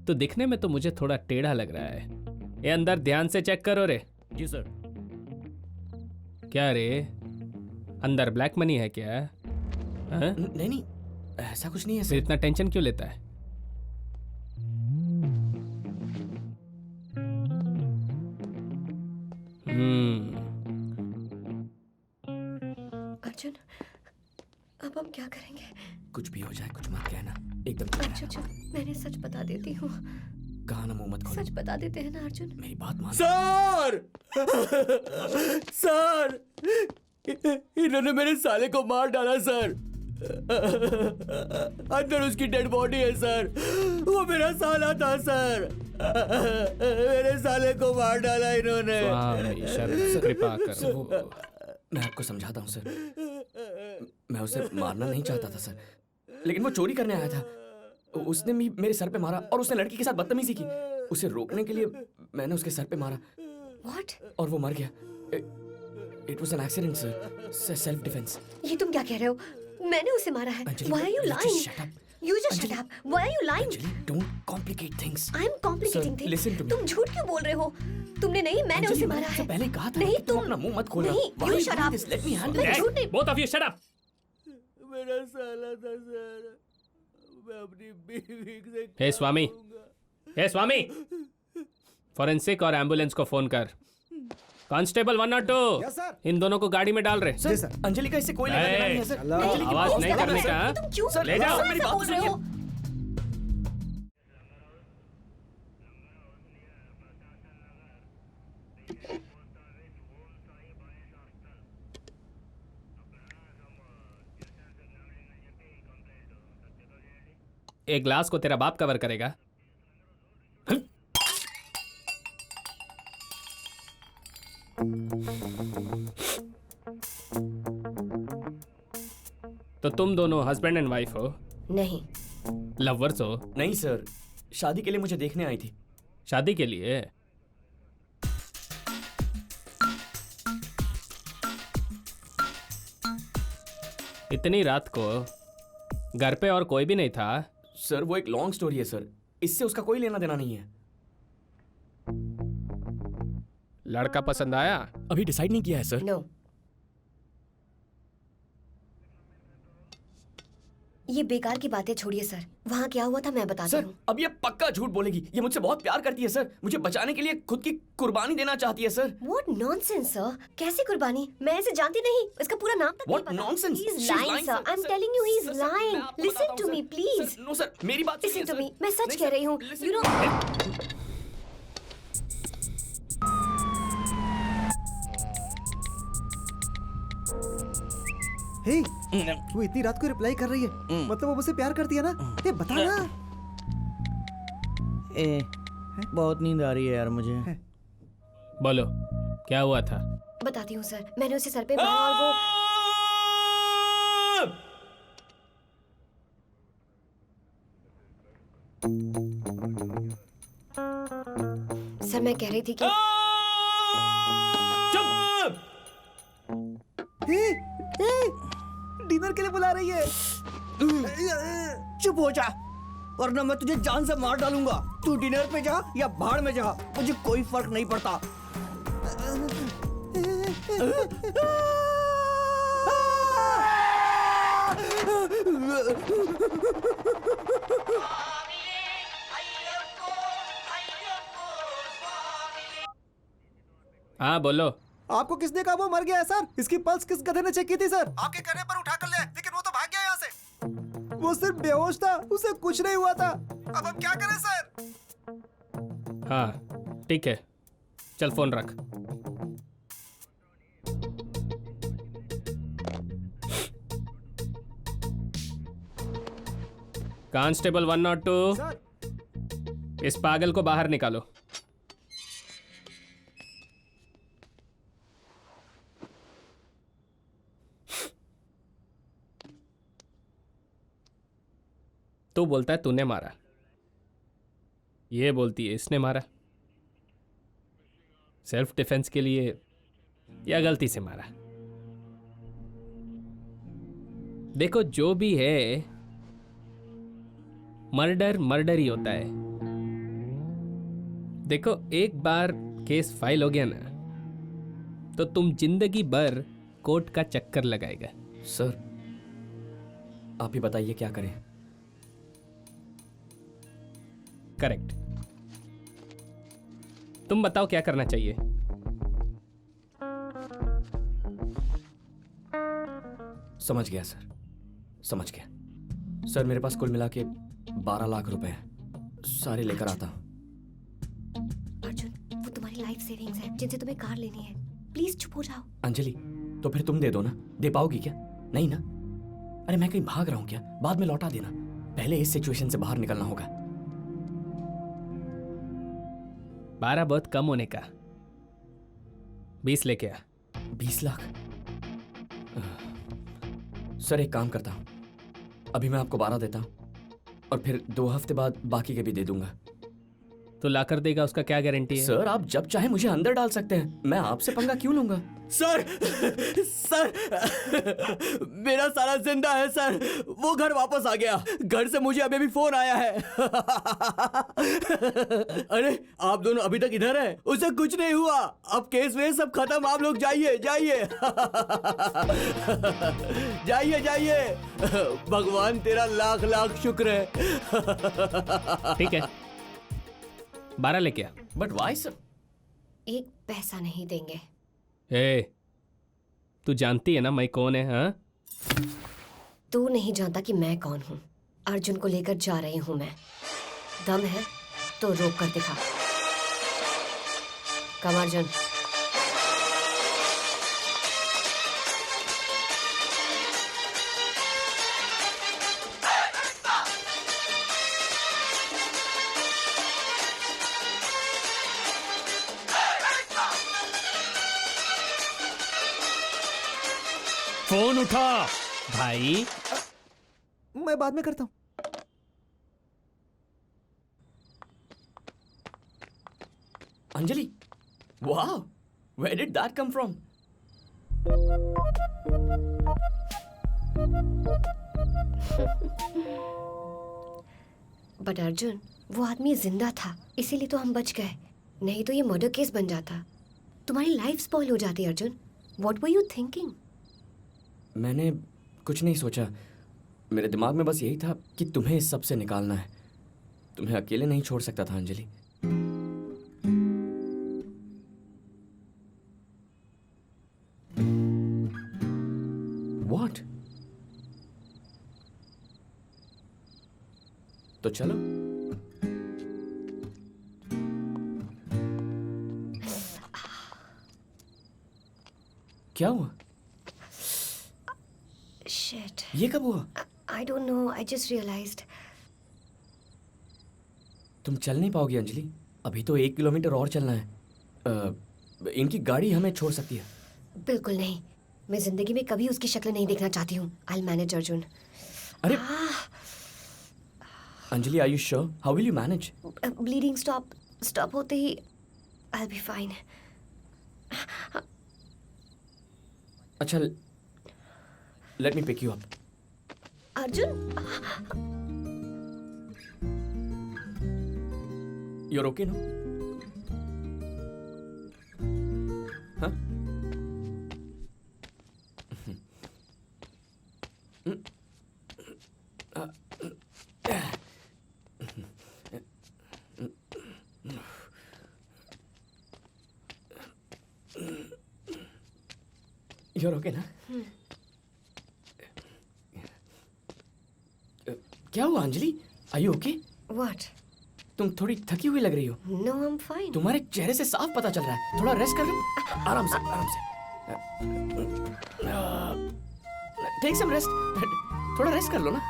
तो दिखने में तो मुझे थोड़ा टेढ़ा लग रहा है ये अंदर ध्यान से चेक करो रे जी सर क्या रे अंदर ब्लैक मनी है क्या हाँ? नहीं ऐसा कुछ नहीं है फिर सर इतना टेंशन क्यों लेता है अर्जुन अब हम क्या करेंगे कुछ भी हो जाए कुछ मत कहना एकदम अर्जुन मैंने सच बता देती हूँ कहा ना मुंह मत खोलो सच बता देते हैं ना अर्जुन मेरी बात मान सर सर इन्होंने मेरे साले को मार डाला सर अंदर उसकी डेड बॉडी है सर। वो मेरा साला था सर। मेरे साले को मार डाला इन्होंने। स्वामी शरण कृपा सर, करो। वो मैं आपको समझाता हूँ सर। मैं उसे मारना नहीं चाहता था सर, लेकिन वो चोरी करने आया था। उसने मेरे सर पे मारा और उसने लड़की के साथ बदतमीजी की। उसे रोकने के लिए मैंने उसके सर पे मारा। What? और वो मर गया। It was an accident sir, self defence. ये तुम क्या कह रहे हो? मैंने उसे मारा है। Anjali, Why are you just lying? shut up. You just Anjali, shut up. Why are you lying? Anjali, don't complicate things. I'm complicating Sir, things. listen to me. तुम झूठ क्यों बोल रहे हो? तुमने नहीं, मैंने अंजलि, उसे मैंने मारा तुमसे है। पहले कहा था नहीं, कि तुम तुम अपना मुंह मत खोलना। नहीं, Why you are you shut doing up. this? Let me handle मैं it. झूठ नहीं। Both of you shut up. मेरा साला था सर। मैं अपनी बीवी से हे स्वामी, हे स्वामी, फॉरेंसिक और एम्बुलेंस को फोन कर। Constable 102, Yes, sir. इन दोनों को गाड़ी में डाल रहे। सर, अंजलि का इससे कोई लेना देना नहीं है सर। अंजलि की आवाज बात नहीं सुनिए। करने का, हाँ? तुम क्यों सर, ले जाओ। सर, मेरी बात तो बोल रहे सुनिए। हो? एक ग्लास को तेरा बाप कवर करेगा। तो तुम दोनों हस्बैंड एंड वाइफ हो? नहीं। लवर्स हो? नहीं सर, शादी के लिए मुझे देखने आई थी। शादी के लिए? इतनी रात को घर पे और कोई भी नहीं था? सर वो एक लॉन्ग स्टोरी है सर, इससे उसका कोई लेना देना नहीं है। लड़का पसंद आया? अभी डिसाइड नहीं किया है सर। नो। ये बेकार की बातें छोड़िए सर। वहाँ क्या हुआ था मैं बताती सर हूँ। अब ये पक्का झूठ बोलेगी। ये मुझसे बहुत प्यार करती है सर, मुझे बचाने के लिए खुद की कुर्बानी देना चाहती है सर। What nonsense, sir? कैसी कुर्बानी? मैं इसे जानती नहीं। इसका पूरा नाम तक What नहीं पता। nonsense? He's She's lying, lying, sir. sir. I'm Sir, telling you, he's sir, sir, lying. मैं आपको Listen बताता to हूँ, me, sir. please. Sir, no, sir, मेरी बात सुनिए, Listen to sir. me. मैं सच नहीं, कह sir, रही हूँ। listen You to know. me. हे, वो इतनी रात को रिप्लाई कर रही है। मतलब वो मुझसे प्यार करती है ना? ये बता ना। बहुत नींद आ रही है यार मुझे। बोलो क्या हुआ था? बताती हूँ सर। मैंने उसे सर पे मारा और वो सर मैं कह रही थी कि डिनर के लिए बुला रही है। चुप हो जा, वरना मैं तुझे जान से मार डालूंगा। तू डिनर पे जा या भाड़ में जा, मुझे कोई फर्क नहीं पड़ता। हाँ बोलो। आपको किसने कहा वो मर गया है सर? इसकी पल्स किस गधे ने चेक की थी सर? आपके कहने पर उठा कर ले, लेकिन वो तो भाग गया यहाँ से। वो सिर्फ बेहोश था, उसे कुछ नहीं हुआ था। अब हम क्या करें सर? हाँ ठीक है, चल फोन रख। कांस्टेबल 102, सर इस पागल को बाहर निकालो। तू बोलता है तूने मारा, ये बोलती है इसने मारा। सेल्फ डिफेंस के लिए या गलती से मारा? देखो जो भी है, मर्डर मर्डर ही होता है। देखो एक बार केस फाइल हो गया ना, तो तुम जिंदगी भर कोर्ट का चक्कर लगाएगा। सर आप ही बताइए क्या करें। करेक्ट। तुम बताओ क्या करना चाहिए। समझ गया सर, समझ गया। सर मेरे पास कुल मिला के 12 लाख रुपए हैं, सारे लेकर आता हूँ। अर्जुन, वो तुम्हारी लाइफ सेविंग्स है जिनसे तुम्हें कार लेनी है। प्लीज चुप हो जाओ। अंजलि तो फिर तुम दे दो ना। दे पाओगी क्या? नहीं ना? अरे मैं कहीं भाग रहा हूँ क्या? बाद में लौटा देना। पहले इस सिचुएशन से बाहर निकलना होगा। 12 बहुत कम होने का। 20 लेके आ। 20 लाख? सर एक काम करता हूँ, अभी मैं आपको 12 देता हूँ और फिर 2 हफ्ते बाद बाकी के भी दे दूंगा। तो लाकर देगा, उसका क्या गारंटी है? सर आप जब चाहे मुझे अंदर डाल सकते हैं, मैं आपसे पंगा क्यों लूंगा? सर सर मेरा साला जिंदा है सर, वो घर वापस आ गया। घर से मुझे अभी भी फोन आया है। अरे आप दोनों अभी तक इधर हैं? उसे कुछ नहीं हुआ, अब केस वेस सब खत्म, आप लोग जाइए जाइए। जाइए जाइए, भगवान तेरा लाख लाख शुक्र है। ठीक है, 12 लेके आ। But why sir? एक पैसा नहीं देंगे। ए, तू जानती है ना मैं कौन है? हाँ, तू नहीं जानता कि मैं कौन हूँ। अर्जुन को लेकर जा रही हूँ मैं। दम है तो रोक कर दिखा। कम अर्जुन। फोन उठा भाई। मैं बाद में करता हूँ। अंजलि, वाह, where did that come from? But Arjun, वो आदमी जिंदा था, इसीलिए तो हम बच गए। नहीं तो ये मर्डर केस बन जाता। तुम्हारी लाइफ स्पॉइल हो जाती Arjun. What were you thinking? मैंने कुछ नहीं सोचा, मेरे दिमाग में बस यही था कि तुम्हें इस सब से निकालना है। तुम्हें अकेले नहीं छोड़ सकता था अंजलि। What? तो चलो। क्या हुआ? Shit. ये कब हुआ? I don't know. I just realized. तुम चल नहीं पाओगी अंजलि, अभी तो 1 किलोमीटर और चलना है। इनकी गाड़ी हमें छोड़ सकती है। बिल्कुल नहीं। मैं जिंदगी में कभी उसकी शक्ल नहीं देखना चाहती हूँ। I'll manage Arjun. अरे Anjali, are you sure? How will you manage? Bleeding stop होते ही I'll be fine. अच्छा, let me pick you up. Arjun, You're okay, no? हाँ? You're okay, ना? क्या हुआ Anjali? Are you okay? what? तुम थोड़ी थकी हुई लग रही हो। No, I'm fine. तुम्हारे चेहरे से साफ पता चल रहा है। थोड़ा रेस्ट कर लो। आराम से, आराम से। Take some rest. थोड़ा रेस्ट कर लो ना।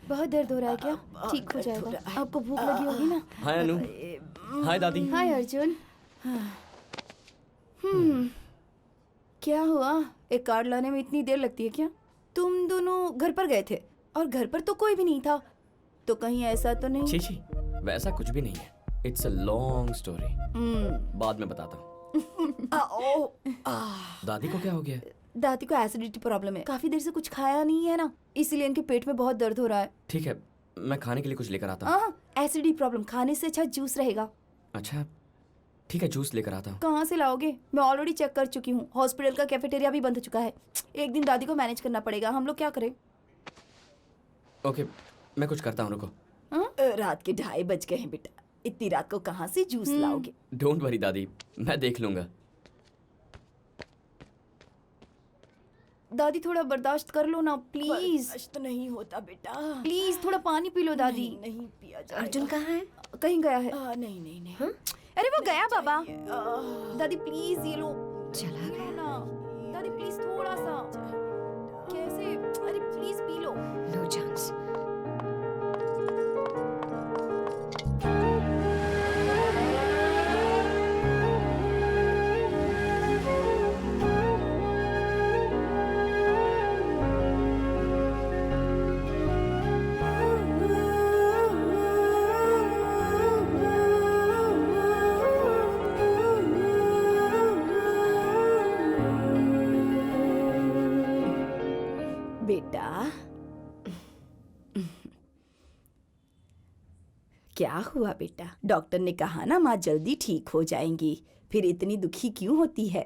बहुत दर्द हो रहा है क्या? ठीक हो जाएगा। आपको भूख लगी होगी ना? हाय अनु। हाय दादी। हाय अर्जुन। क्या हुआ? एक कार्ड लाने में इतनी देर लगती है क्या? तुम दोनों घर पर गए थे और घर पर तो कोई भी नहीं था, तो कहीं ऐसा तो नहीं? छी छी, वैसा कुछ भी नहीं है। इट्स अ लॉन्ग स्टोरी, बाद में बताता हूँ। दादी को क्या हो गया? दादी को एसिडिटी प्रॉब्लम है। काफी देर से कुछ खाया नहीं है ना, इसीलिए इनके पेट में बहुत दर्द हो रहा है। ठीक है, मैं खाने के लिए कुछ लेकर आता हूँ। एसिडी प्रॉब्लम, खाने से अच्छा जूस रहेगा। अच्छा ठीक है, जूस लेकर आता हूँ। कहाँ से लाओगे? मैं ऑलरेडी चेक कर चुकी हूँ, हॉस्पिटल का कैफेटेरिया भी बंद हो चुका है। एक दिन दादी को मैनेज करना पड़ेगा, हम लोग क्या करें? ओके मैं कुछ करता हूँ, रुको। रात के 2:30 बज गए हैं बेटा, इतनी रात को कहाँ से जूस लाओगे? डोंट वरी दादी, मैं देख लूंगा। दादी थोड़ा बर्दाश्त कर लो ना प्लीज। बर्दाश्त नहीं होता बेटा, प्लीज थोड़ा पानी पी लो दादी। नहीं पिया जाएगा। अर्जुन कहाँ है? कहीं गया है। नहीं नहीं नहीं। हाँ? अरे वो गया बाबा। दादी प्लीज ये लो। चला पी लो गया। ना दादी प्लीज, थोड़ा सा। कैसे? अरे प्लीज पी लो। No chance. बेटा क्या हुआ बेटा? डॉक्टर ने कहा ना माँ जल्दी ठीक हो जाएंगी, फिर इतनी दुखी क्यों होती है?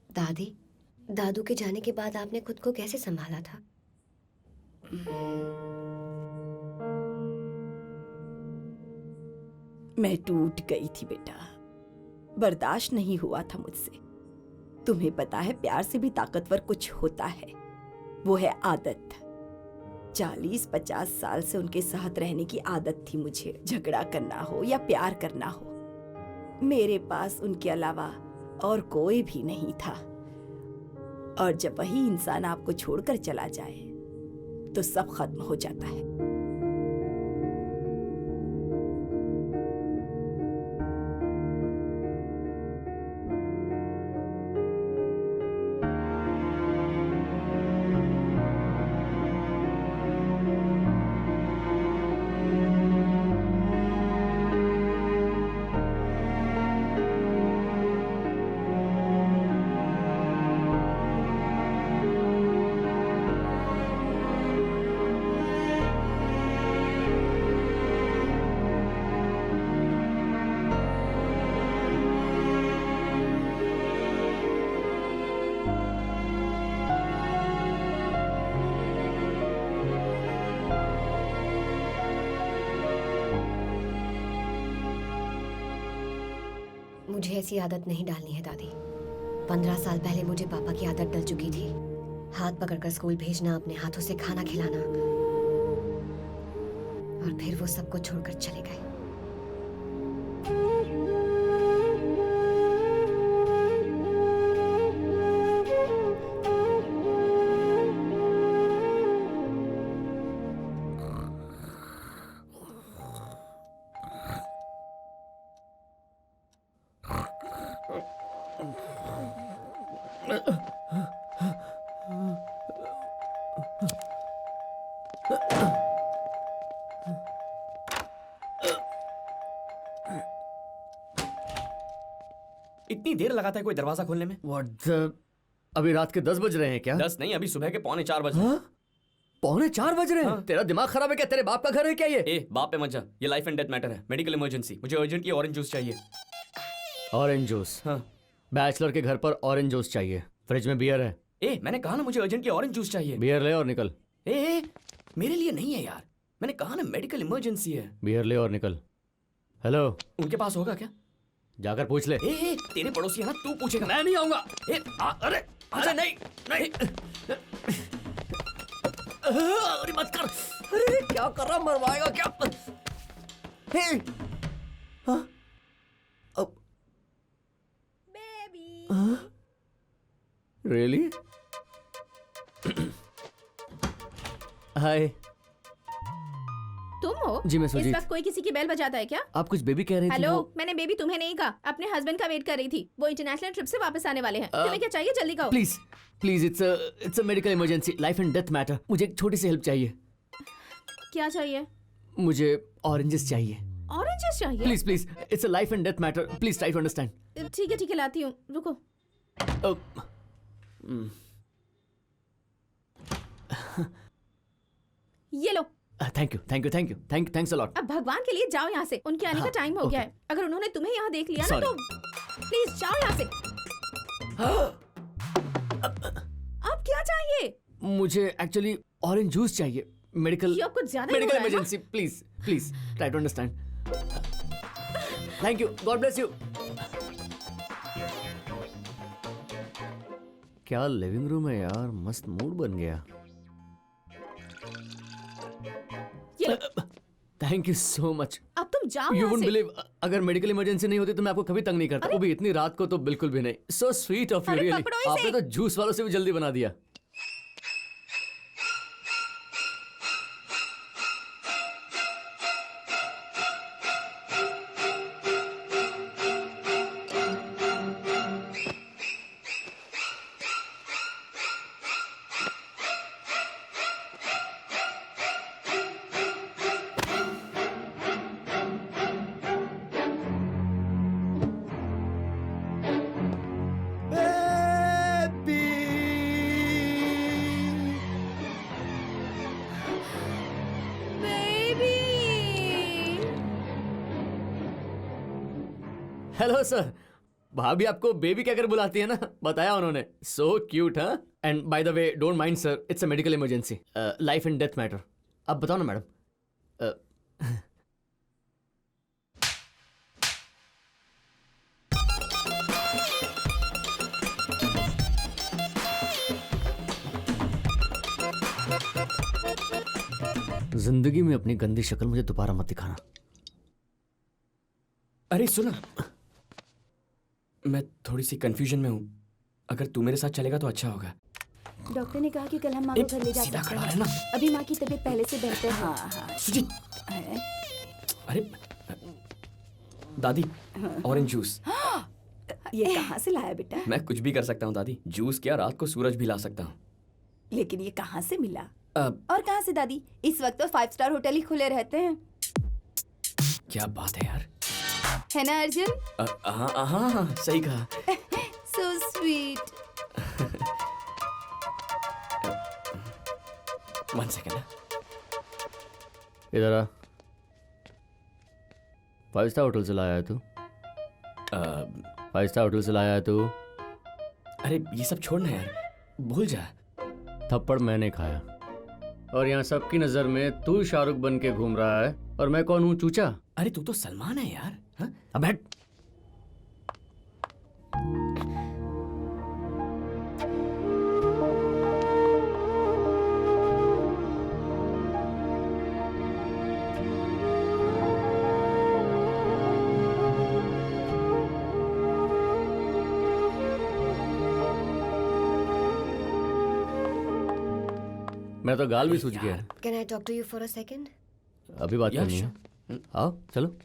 दादी, दादू के जाने के बाद आपने खुद को कैसे संभाला था? मैं टूट गई थी बेटा, बर्दाश्त नहीं हुआ था मुझसे। तुम्हें पता है प्यार से भी ताकतवर कुछ होता है, वो है आदत। 40-50 साल से उनके साथ रहने की आदत थी मुझे, झगड़ा करना हो या प्यार करना हो। मेरे पास उनके अलावा और कोई भी नहीं था। और जब वही इंसान आपको छोड़कर चला जाए तो सब खत्म हो जाता है। मुझे ऐसी आदत नहीं डालनी है दादी। 15 साल पहले मुझे पापा की आदत डल चुकी थी। हाथ पकड़कर स्कूल भेजना, अपने हाथों से खाना खिलाना, और फिर वो सबको छोड़कर चले गए। इतनी देर लगाता है कोई दरवाजा खोलने में? What the... अभी रात के 10 बज रहे हैं क्या? 10 नहीं, अभी सुबह के 3:45 बज रहे हैं। पौने 4 बज रहे हैं? हाँ। तेरा दिमाग खराब है क्या? तेरे बाप का घर है क्या ये? ए बाप पे मत जा, ये लाइफ एंड डेथ मैटर है, मेडिकल इमरजेंसी। मुझे अर्जेंटली ऑरेंज जूस चाहिए। Orange juice? हाँ। बैचलर के घर पर ऑरेंज जूस चाहिए। फ्रिज में बियर है? ए मैंने कहा ना मुझे अर्जेंटली ऑरेंज जूस चाहिए। बियर ले और निकल। ए मेरे लिए नहीं है यार, मैंने कहा ना मेडिकल इमरजेंसी है। बियर ले और निकल। हेलो, उनके पास होगा क्या? जाकर पूछ ले। ए तेरे पड़ोसी है ना, तू पूछेगा। मैं नहीं आऊंगा। अरे अच्छा नहीं नहीं। अरे मत कर। अरे क्या कर रहा, मरवाएगा क्या? हे हाँ अब बेबी रियली? हाय। तुम हो? जी मैं इस सुजीत। वक्त कोई किसी की बेल बजाता है क्या? आप कुछ बेबी कह रही थी। हेलो, वो... मैंने बेबी तुम्हें नहीं कहा, अपने हस्बैंड का वेट कर रही थी। वो इंटरनेशनल ट्रिप से वापस आने वाले हैं। तुम्हें क्या चाहिए, जल्दी कहो। Please please, it's a medical emergency, life and death matter. मुझे एक छोटी सी हेल्प चाहिए। क्या चाहिए? मुझे ऑरेंजेस चाहिए। ऑरेंजेस चाहिए? Please please, it's a life and death matter, please try to understand. ठीक है लाती हूँ, रुको। ये लो। Thank you thank you thank you thanks a lot. अब भगवान के लिए जाओ यहाँ से, उनके आने का हाँ, टाइम हो ओके। गया है। अगर उन्होंने तुम्हें यहाँ देख लिया ना Sorry. तो प्लीज जाओ यहाँ से। अब क्या चाहिए? मुझे एक्चुअली ऑरेंज जूस चाहिए। मेडिकल ये अब कुछ ज्यादा ही हो मेडिकल रहा है, emergency, please please try to understand. Thank you, God bless you. क्या लिविंग रूम है यार, मस्त मूड बन गया। ये लो। थैंक यू सो मच। अब तुम जाओ यू यहाँ वुडंट से। बिलीव, अगर मेडिकल इमरजेंसी नहीं होती तो मैं आपको कभी तंग नहीं करता, वो भी इतनी रात को तो बिल्कुल भी नहीं। सो स्वीट ऑफ यू अरे रियली। पकड़ो इसे। आपने तो जूस वालों से भी जल्दी बना दिया। Hello sir. भाभी आपको बेबी कहकर बुलाती है ना, बताया उन्होंने। So cute. हाँ, and by the way don't mind sir, it's a medical emergency, life and death matter. अब बताओ ना मैडम। जिंदगी में अपनी गंदी शक्ल मुझे दोबारा मत दिखाना। अरे सुना, मैं थोड़ी सी कंफ्यूजन में हूँ। अगर तू मेरे साथ चलेगा तो अच्छा होगा। डॉक्टर ने कहा कि कल हम माँ को घर ले जा सीधा सकते खड़ा हैं। रहना। अभी माँ की तबीयत पहले से बेहतर है। हाँ हाँ। सुजीत, अरे दादी, ऑरेंज जूस। ये कहाँ से लाया बेटा? मैं कुछ भी कर सकता हूँ दादी। जूस क्या, रात को सूरज भी ला सकता हूँ। लेकिन ये कहाँ से मिला? अब और कहाँ से दादी? इस वक्त तो 5 स्टार होटल ही खुले रहते हैं। क्या बात है यार। है ना अर्जुन? हाँ हाँ हाँ, सही कहा। So sweet. 1 सेकेंड। इधर आ। 5 स्टार होटल से लाया है तू? 5 स्टार होटल से लाया है तू? अरे ये सब छोड़ना यार, भूल जा। थप्पड़ मैंने खाया और यहाँ सबकी नजर में तू शाहरुख बन के घूम रहा है और मैं कौन हूँ, चूचा? अरे तू तो सलमान है यार। हाँ? अब बैठ। मेरा तो गाल भी सूज गया है। Can I talk to you for a second? अभी बात Yeah, करनी है। sure. आओ चलो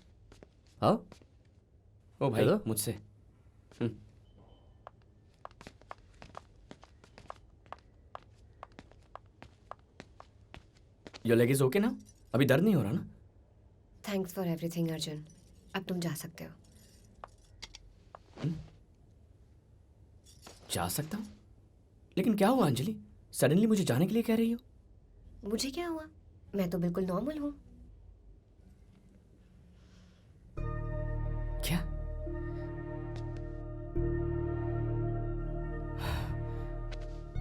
आओ। ओ भाई, हेलो? मुझसे। योर लेग इज ओके ना? अभी दर्द नहीं हो रहा ना? Thanks for everything, Arjun. अब तुम जा सकते हो। जा सकता हूँ? लेकिन क्या हुआ अंजलि? सडनली मुझे जाने के लिए कह रही हो? मुझे क्या हुआ? मैं तो बिल्कुल नॉर्मल हूँ। क्या?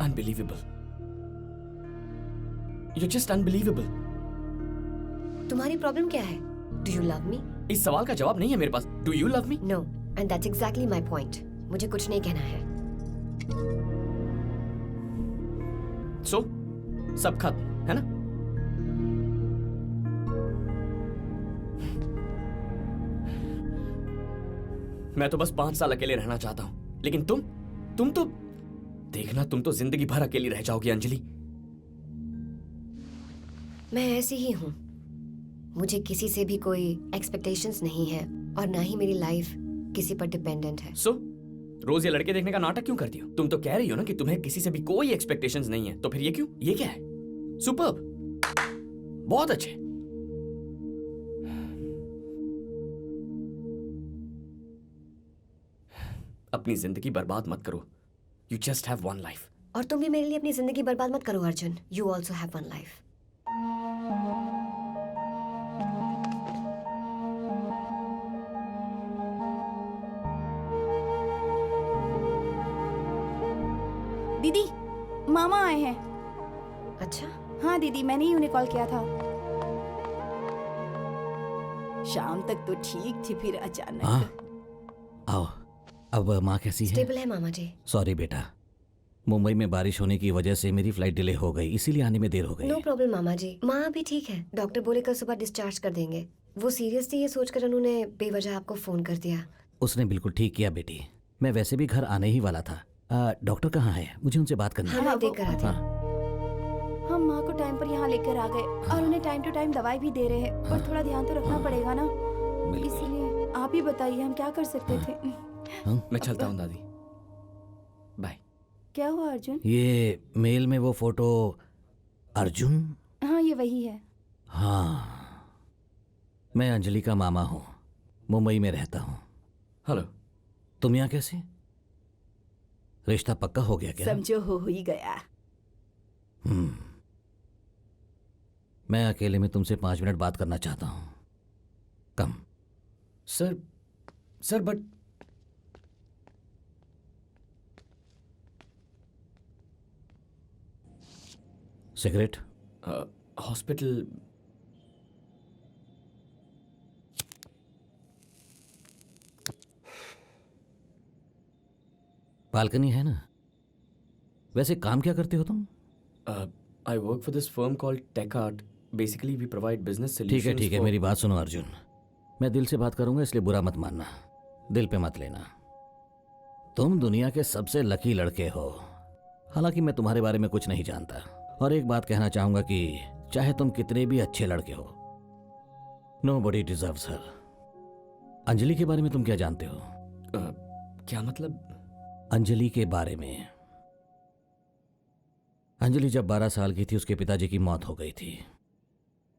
Unbelievable. You're just unbelievable. तुम्हारी प्रॉब्लम क्या है? Do you love me? इस सवाल का जवाब नहीं है मेरे पास। Do you love me? No, and that's exactly my point. मुझे कुछ नहीं कहना है। So, सब खत्म है ना? मैं तो बस 5 साल अकेले रहना चाहता हूं, लेकिन तुम तो देखना, तुम तो जिंदगी भर अकेली रह जाओगी अंजलि। मैं ऐसी ही हूँ। मुझे किसी से भी कोई एक्सपेक्टेशंस नहीं है और ना ही मेरी लाइफ किसी पर डिपेंडेंट है। सो रोज ये लड़के देखने का नाटक क्यों करती हो? तुम तो कह रही हो ना कि तुम्हें किसी से भी कोई एक्सपेक्टेशंस नहीं है, तो फिर ये क्यों? ये क्या है? सुपर्ब, बहुत अच्छे। अपनी जिंदगी बर्बाद मत करो। You just have one life. और तुम भी मेरे लिए अपनी जिंदगी बर्बाद मत करो Arjun. You also have one life. दीदी, मामा आए हैं। अच्छा, हाँ दीदी, मैंने ही उन्हें कॉल किया था। शाम तक तो ठीक थी, फिर अचानक। आओ। अब माँ कैसी है? स्टेबल है मामा जी। सॉरी बेटा, मुंबई में बारिश होने की वजह से मेरी फ्लाइट डिले हो गई, इसीलिए आने में देर हो गई। नो प्रॉब्लम मामा जी, माँ अभी ठीक है। डॉक्टर बोले कल सुबह डिस्चार्ज कर देंगे। वो सीरियस थी, ये सोचकर उन्होंने बेवजह आपको फोन कर दिया। उसने बिल्कुल ठीक किया बेटी, मैं वैसे भी घर आने ही वाला था। डॉक्टर कहाँ है? मुझे उनसे बात करनी है। हाँ, मैं देख कर आती हूँ। हम माँ को टाइम पर यहाँ लेकर आ गए और उन्हें टाइम टू टाइम दवाई भी दे रहे हैं, पर थोड़ा ध्यान तो रखना पड़ेगा ना, इसीलिए आप ही बताइए हम क्या कर सकते थे। मैं चलता हूँ दादी, बाय। क्या हुआ अर्जुन? ये मेल में वो फोटो अर्जुन? हाँ, ये वही है। हाँ, मैं अंजलि का मामा हूँ, मुंबई में रहता हूँ। हेलो। तुम यहाँ कैसे? रिश्ता पक्का हो गया क्या? समझो हो ही गया। मैं अकेले में तुमसे 5 मिनट बात करना चाहता हूँ। Come. Sir but cigarette? Hospital. Balcony है ना? वैसे काम क्या करते हो तुम? I work for this firm called Techart. Basically we provide business solutions. ठीक है, मेरी बात सुनो अर्जुन। मैं दिल से बात करूंगा, इसलिए बुरा मत मानना, दिल पे मत लेना। तुम दुनिया के सबसे लकी लड़के हो। हालांकि मैं तुम्हारे बारे में कुछ नहीं जानता, और एक बात कहना चाहूंगा कि चाहे तुम कितने भी अच्छे लड़के हो, नोबडी डिजर्व्स हर। अंजलि के बारे में तुम क्या जानते हो? क्या मतलब? अंजलि के बारे में। अंजलि जब 12 साल की थी, उसके पिताजी की मौत हो गई थी।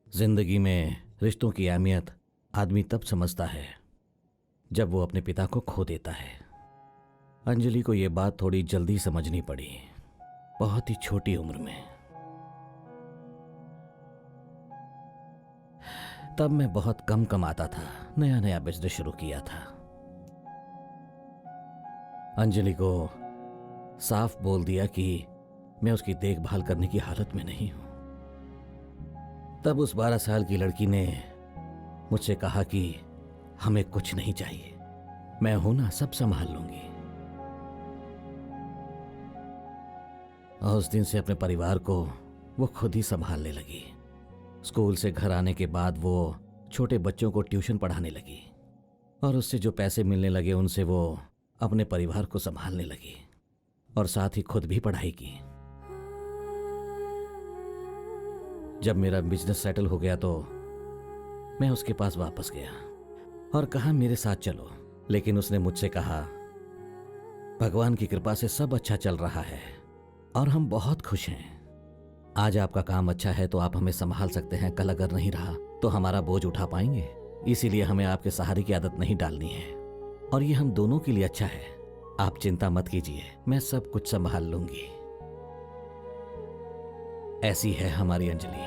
जिंदगी में रिश्तों की अहमियत आदमी तब समझता है जब वो अपने पिता को खो देता है। अंजलि को ये बात थोड़ी जल्दी समझनी पड़ी, बहुत ही छोटी उम्र में। तब मैं बहुत कम कमाता था, नया नया बिजनेस शुरू किया था। अंजलि को साफ बोल दिया कि मैं उसकी देखभाल करने की हालत में नहीं हूं। तब उस 12 साल की लड़की ने मुझसे कहा कि हमें कुछ नहीं चाहिए, मैं हूं ना, सब संभाल लूंगी। और उस दिन से अपने परिवार को वो खुद ही संभालने लगी। स्कूल से घर आने के बाद वो छोटे बच्चों को ट्यूशन पढ़ाने लगी, और उससे जो पैसे मिलने लगे उनसे वो अपने परिवार को संभालने लगी, और साथ ही खुद भी पढ़ाई की। जब मेरा बिजनेस सेटल हो गया तो मैं उसके पास वापस गया और कहा मेरे साथ चलो, लेकिन उसने मुझसे कहा भगवान की कृपा से सब अच्छा चल रहा है और हम बहुत खुश हैं। आज आपका काम अच्छा है तो आप हमें संभाल सकते हैं, कल अगर नहीं रहा तो हमारा बोझ उठा पाएंगे, इसीलिए हमें आपके सहारे की आदत नहीं डालनी है, और ये हम दोनों के लिए अच्छा है। आप चिंता मत कीजिए, मैं सब कुछ संभाल लूंगी। ऐसी है हमारी अंजलि,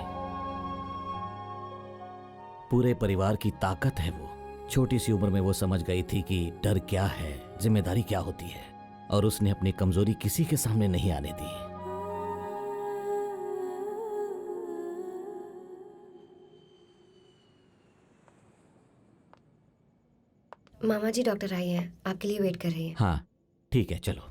पूरे परिवार की ताकत है वो। छोटी सी उम्र में वो समझ गई थी कि डर क्या है, जिम्मेदारी क्या होती है, और उसने अपनी कमजोरी किसी के सामने नहीं आने दी। मामा जी डॉक्टर आई हैं, आपके लिए वेट कर रही हैं। हाँ ठीक है, चलो।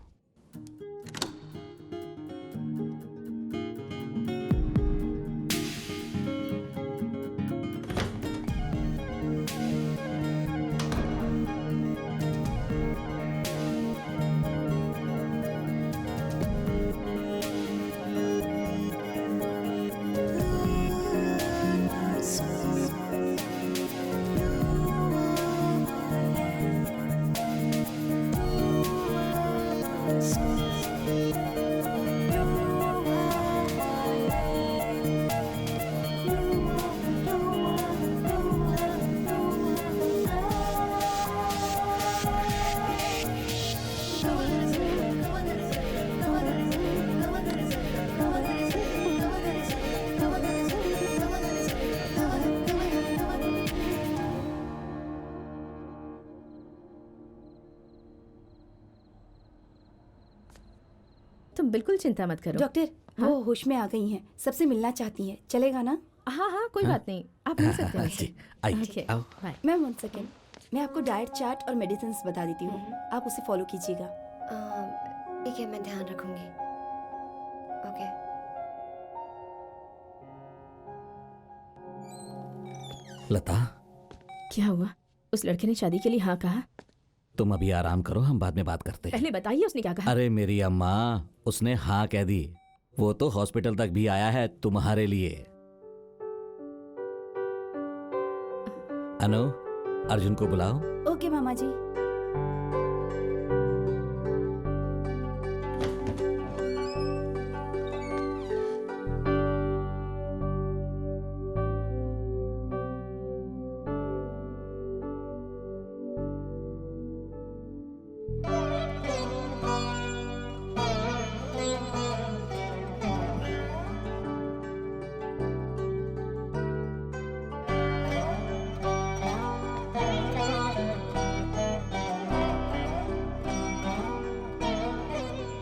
तुम बिल्कुल चिंता मत करो। डॉक्टर वो होश में आ गई हैं, सबसे मिलना चाहती हैं, चलेगा ना? हाँ हाँ कोई बात नहीं, आप मिल सकते हैं जी, उनसे। आइए, ओके, आओ। बाय। मैम 1 सेकेंड, मैं आपको डाइट चार्ट और मेडिसिन बता देती हूँ, आप उसे फॉलो कीजिएगा। ठीक है, मैं ध्यान रखूंगी। ओके। लता, क्या हुआ? उस लड़के ने शादी के लिए हाँ कहा? तुम अभी आराम करो, हम बाद में बात करते हैं। पहले बताइए उसने क्या कहा? अरे मेरी अम्मा, उसने हाँ कह दी। वो तो हॉस्पिटल तक भी आया है तुम्हारे लिए। अनु, अर्जुन को बुलाओ। ओके मामा जी।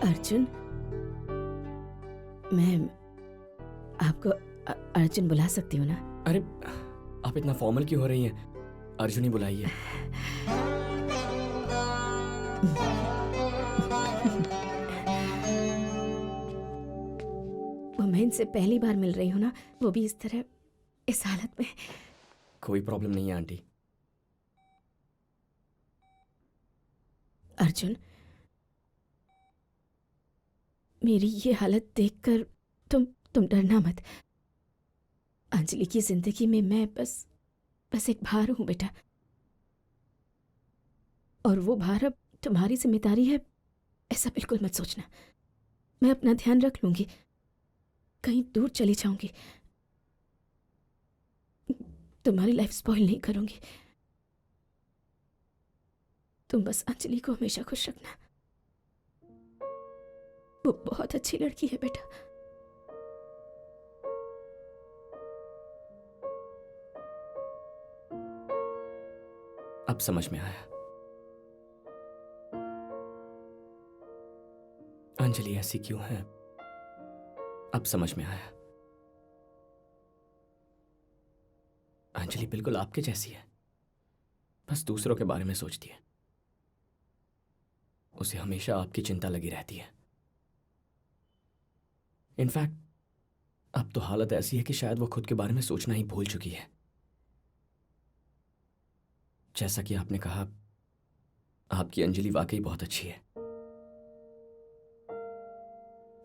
अर्जुन, मैं आपको अर्जुन बुला सकती हूँ ना? अरे आप इतना फॉर्मल क्यों हो रही हैं? अर्जुन ही बुलाइए। वो मैं इनसे पहली बार मिल रही हूँ ना, वो भी इस तरह, इस हालत में। कोई प्रॉब्लम नहीं है आंटी। अर्जुन, मेरी ये हालत देखकर तुम डरना मत। अंजलि की जिंदगी में मैं बस एक भार हूं बेटा, और वो भार अब तुम्हारी जिम्मेदारी है, ऐसा बिल्कुल मत सोचना। मैं अपना ध्यान रख लूंगी, कहीं दूर चली जाऊंगी, तुम्हारी लाइफ स्पॉइल नहीं करूंगी। तुम बस अंजलि को हमेशा खुश रखना, वो बहुत अच्छी लड़की है बेटा। अब समझ में आया, अंजलि ऐसी क्यों है। अब समझ में आया, अंजलि बिल्कुल आपके जैसी है, बस दूसरों के बारे में सोचती है। उसे हमेशा आपकी चिंता लगी रहती है। इनफैक्ट अब तो हालत ऐसी है कि शायद वो खुद के बारे में सोचना ही भूल चुकी है। जैसा कि आपने कहा, आपकी अंजलि वाकई बहुत अच्छी है,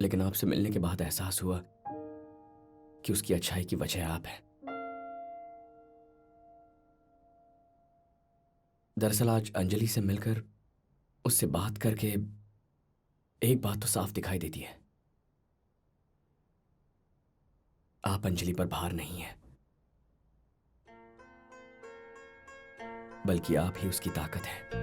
लेकिन आपसे मिलने के बाद एहसास हुआ कि उसकी अच्छाई की वजह आप हैं। दरअसल आज अंजलि से मिलकर, उससे बात करके एक बात तो साफ दिखाई देती है, आप अंजलि पर भार नहीं है, बल्कि आप ही उसकी ताकत है।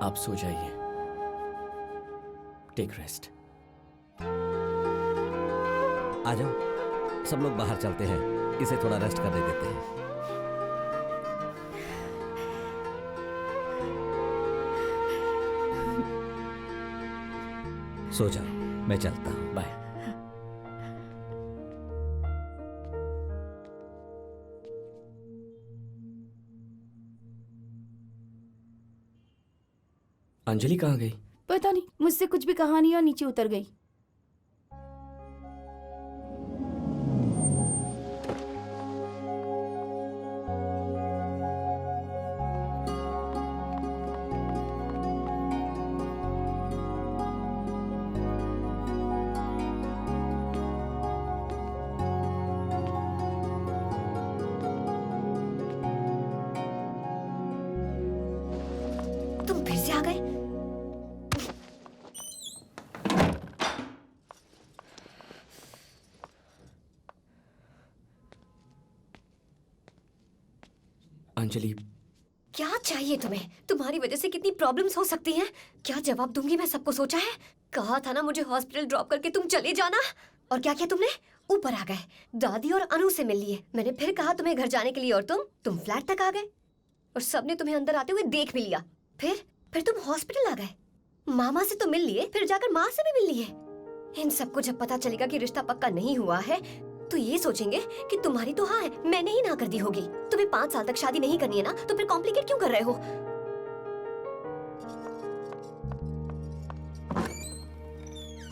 आप सो जाइए, टेक रेस्ट। आ जाओ, सब लोग बाहर चलते हैं, इसे थोड़ा रेस्ट करने देते हैं। सो जाओ, मैं चलता हूं। बाय। अंजलि कहाँ गई? पता नहीं, मुझसे कुछ भी कहा नहीं और नीचे उतर गई। तुम फिर से आ गए? अंजलि, क्या चाहिए तुम्हें? तुम्हारी वजह से कितनी प्रॉब्लम्स हो सकती हैं। क्या जवाब दूंगी मैं सबको सोचा है? कहा था ना मुझे हॉस्पिटल ड्रॉप करके तुम चले जाना। और क्या किया तुमने? ऊपर आ गए, दादी और अनु से मिल लिए। मैंने फिर कहा तुम्हें घर जाने के लिए और तुम फ्लैट तक आ गए और सबने तुम्हें अंदर आते हुए देख भी लिया। फिर तुम हॉस्पिटल आ गए, मामा से तो मिल लिए, फिर जाकर माँ से भी मिल लिए। इन सबको जब पता चलेगा कि रिश्ता पक्का नहीं हुआ है तो ये सोचेंगे कि तुम्हारी तो हाँ है, मैंने ही ना कर दी होगी। तुम्हें 5 साल तक शादी नहीं करनी है ना, तो फिर कॉम्प्लिकेट क्यों कर रहे हो?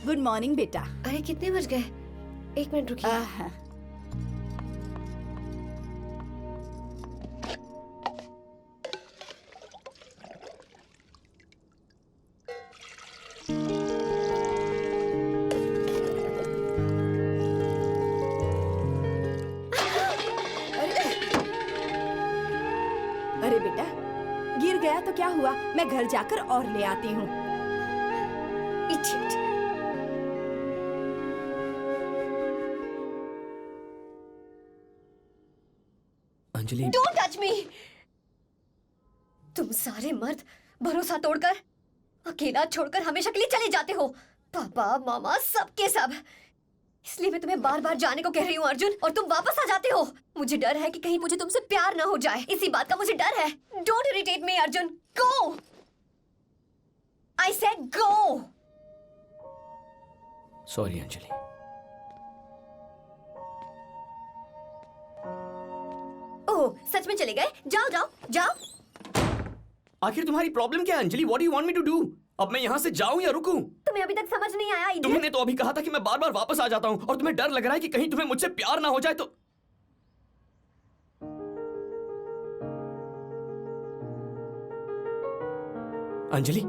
गुड मॉर्निंग बेटा। अरे कितने बज गए? 1 मिनट रुकिए। अरे बेटा, गिर गया तो क्या हुआ, मैं घर जाकर और ले आती हूँ। Idiot. Anjali, Don't touch me. तुम सारे मर्द भरोसा तोड़कर, अकेला छोड़कर हमेशा के लिए चले जाते हो। पापा मामा सबके सब। इसलिए मैं तुम्हें बार बार जाने को कह रही हूँ अर्जुन, और तुम वापस आ जाते हो। मुझे डर है कि कहीं मुझे तुमसे प्यार ना हो जाए, इसी बात का मुझे डर है। Don't irritate me Arjun, go. I said go. Sorry Anjali. Oh, सच में चले गए? जाओ जाओ जाओ। आखिर तुम्हारी प्रॉब्लम क्या है Anjali? What do you want me to do? अब मैं यहाँ से जाऊं या रुकूं? तुम्हें अभी तक समझ नहीं आया? idiot? तुमने तो अभी कहा था कि मैं बार बार वापस आ जाता हूँ, और तुम्हें डर लग रहा है कि कहीं तुम्हें मुझसे प्यार ना हो जाए तो। अंजलि,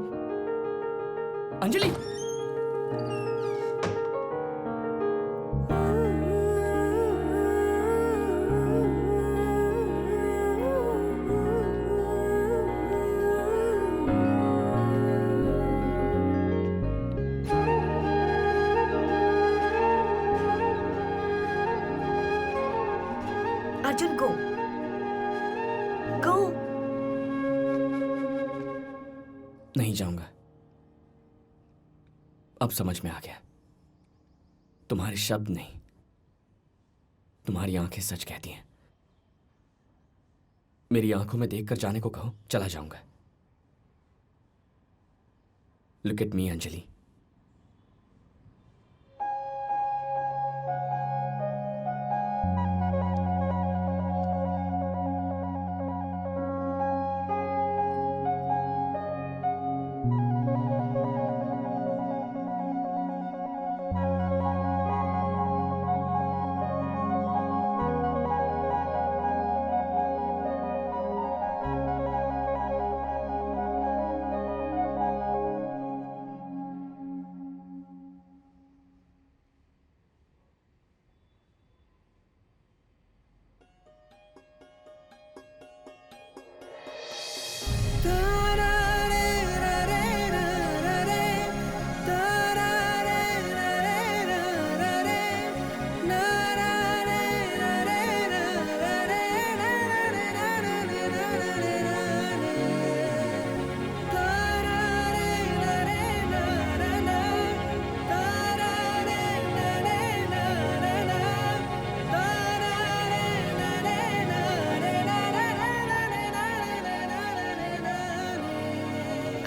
अंजलि, अर्जुन गो गो। नहीं जाऊंगा। अब समझ में आ गया, तुम्हारे शब्द नहीं, तुम्हारी आंखें सच कहती हैं। मेरी आंखों में देखकर जाने को कहो, चला जाऊंगा। Look at me Anjali.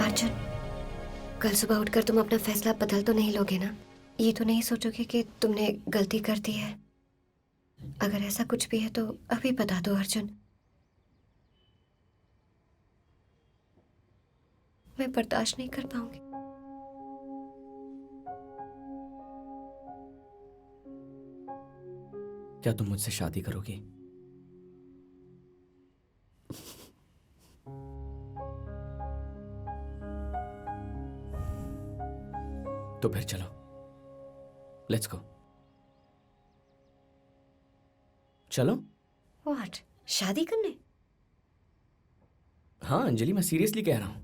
Arjun, कल सुबह उठकर तुम अपना फैसला बदल तो नहीं लोगे ना? ये तो नहीं सोचोगे कि तुमने गलती कर दी है? अगर ऐसा कुछ भी है तो अभी बता दो अर्जुन। मैं बर्दाश्त नहीं कर पाऊंगी। क्या तुम मुझसे शादी करोगी? तो फिर चलो, लेट्स गो। चलो। व्हाट? शादी करने? हाँ अंजलि, मैं सीरियसली कह रहा हूं।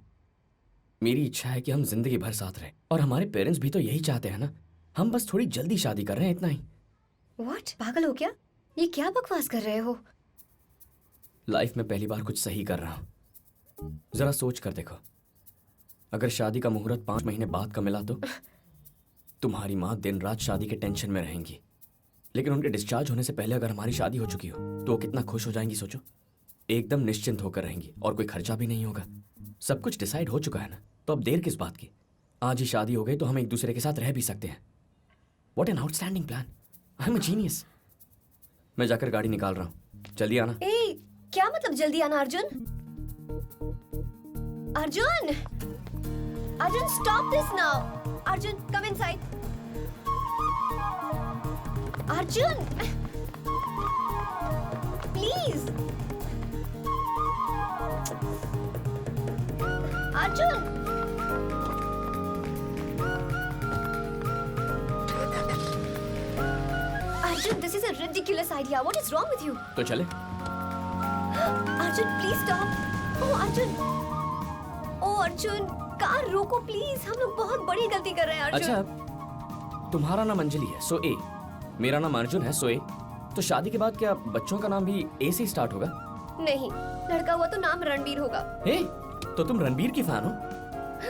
मेरी इच्छा है कि हम जिंदगी भर साथ रहें, और हमारे पेरेंट्स भी तो यही चाहते हैं ना। हम बस थोड़ी जल्दी शादी कर रहे हैं, इतना ही। व्हाट? पागल हो क्या? ये क्या बकवास कर रहे हो? लाइफ में पहली बार कुछ सही कर रहा हूं। जरा सोच कर देखो, अगर शादी का मुहूर्त 5 महीने बाद का मिला तो तुम्हारी माँ दिन रात शादी के टेंशन में रहेंगी, लेकिन उनके डिस्चार्ज होने से पहले अगर हमारी शादी हो चुकी हो तो वो कितना खुश हो जाएंगी सोचो। एकदम निश्चिंत होकर रहेंगी और कोई खर्चा भी नहीं होगा। सब कुछ डिसाइड हो चुका है ना, तो अब देर किस बात की। आज ही शादी हो गई तो हम एक दूसरे के साथ रह भी सकते हैं। What an outstanding plan, I am a genius. मैं जाकर गाड़ी निकाल रहा हूँ, जल्दी आना। ए, क्या मतलब जल्दी आना Arjun? Arjun! Arjun, stop this now! Arjun, come inside. Arjun! Please! Arjun! Arjun, this is a ridiculous idea. What is wrong with you? तो चले। Arjun, please stop. Oh, Arjun. Oh, Arjun, car रोको प्लीज। हम लोग बहुत बड़ी गलती कर रहे हैं अर्जुन। अच्छा, तुम्हारा नाम अंजलि है, सो ए। मेरा नाम अर्जुन है, सो ए। तो शादी के बाद क्या बच्चों का नाम भी ए से स्टार्ट होगा? नहीं, लड़का हुआ तो नाम रणबीर होगा। ए, तो तुम रणबीर की फैन हो?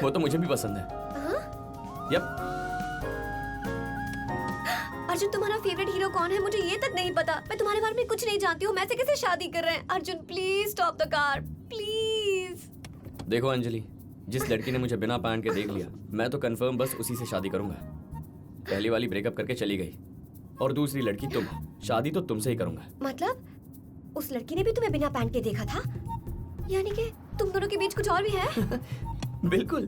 वो तो मुझे भी पसंद है। हाँ? यप। अर्जुन, तुम्हारा फेवरेट हीरो कौन है? मुझे ये तक नहीं पता। मैं तुम्हारे बारे में कुछ नहीं जानती हूँ। मैं से कैसे शादी कर रहे हैं? Arjun, please stop the car, please. देखो अंजलि, जिस लड़की ने मुझे बिना पैंट के देख लिया, मैं तो कंफर्म बस उसी से शादी करूंगा। पहली वाली ब्रेकअप करके चली गई, और दूसरी लड़की तुम। शादी तो तुमसे ही करूंगा। मतलब उस लड़की ने भी तुम्हें बिना पैंट के देखा था? यानी कि तुम दोनों के बीच कुछ और भी है? बिल्कुल,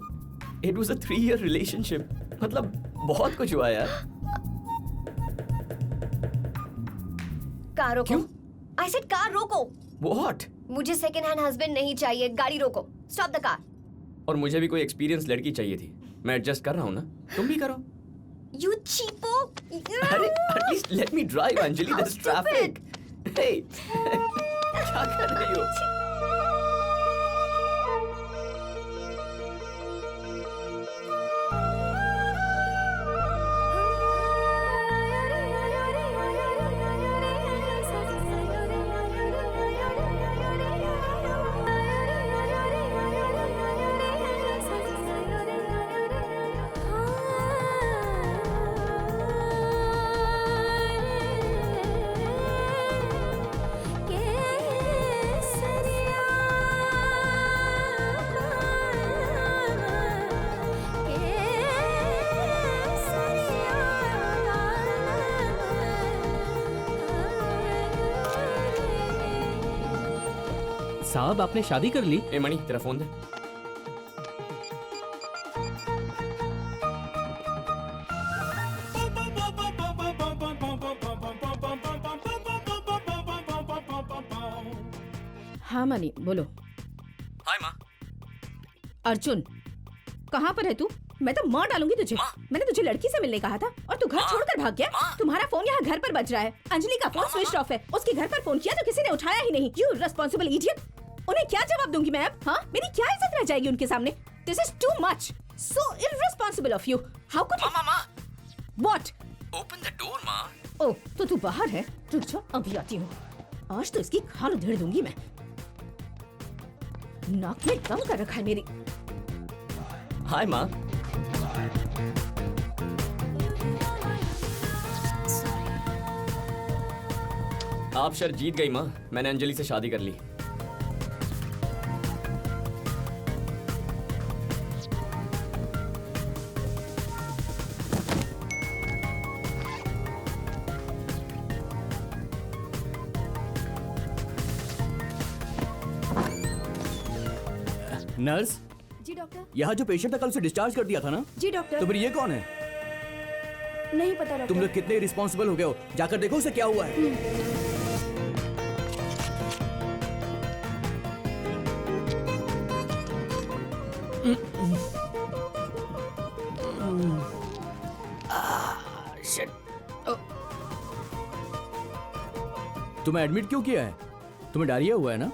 it was a 3-year relationship. मतलब बहुत कुछ हुआ यार। कार रोको। आई सेड कार रोको। व्हाट? मुझे सेकंड हैंड हस्बैंड नहीं चाहिए। गाड़ी रोको। Stop the car. और मुझे भी कोई एक्सपीरियंस लड़की चाहिए थी। मैं एडजस्ट कर रहा हूँ ना, तुम भी करो। You cheapo! अरे at least let me drive Anjali, there is traffic. Hey, क्या कर रही हो? साहब, आपने शादी कर ली? ए मणि, तेरा फोन दे। हाँ मनी, बोलो। हाय माँ। अर्जुन, कहाँ पर है तू? मैं तो मार डालूंगी तुझे। मैंने तुझे लड़की से मिलने कहा था और तू घर छोड़कर भाग गया। तुम्हारा फोन यहाँ घर पर बज रहा है। अंजलि का फोन स्विच ऑफ है। उसके घर पर फोन किया तो किसी ने उठाया ही नहीं। You responsible idiot. उन्हें क्या जवाब दूंगी मैं अब? हाँ, मेरी क्या इज्जत रह जाएगी उनके सामने? This is too much, so irresponsible of you. How could you? Mama, what? Open the door माँ। ओह, तो तू बाहर है? रुक जा, अभी आती हूँ। आज तो इसकी खाल उधेड़ दूंगी मैं। नाक में दम कर रखा है मेरी। हाय माँ। आप शर्त जीत गई माँ। मैंने अंजलि से शादी कर ली। नर्स, जी डॉक्टर। यहाँ जो पेशेंट था कल उसे डिस्चार्ज कर दिया था ना? जी डॉक्टर। तो फिर ये कौन है? नहीं पता डॉक्टर। तुम लोग कितने रिस्पॉन्सिबल हो गए हो? जाकर देखो उसे क्या हुआ है। तुम्हें एडमिट क्यों किया है? तुम्हें डायरिया हुआ है ना?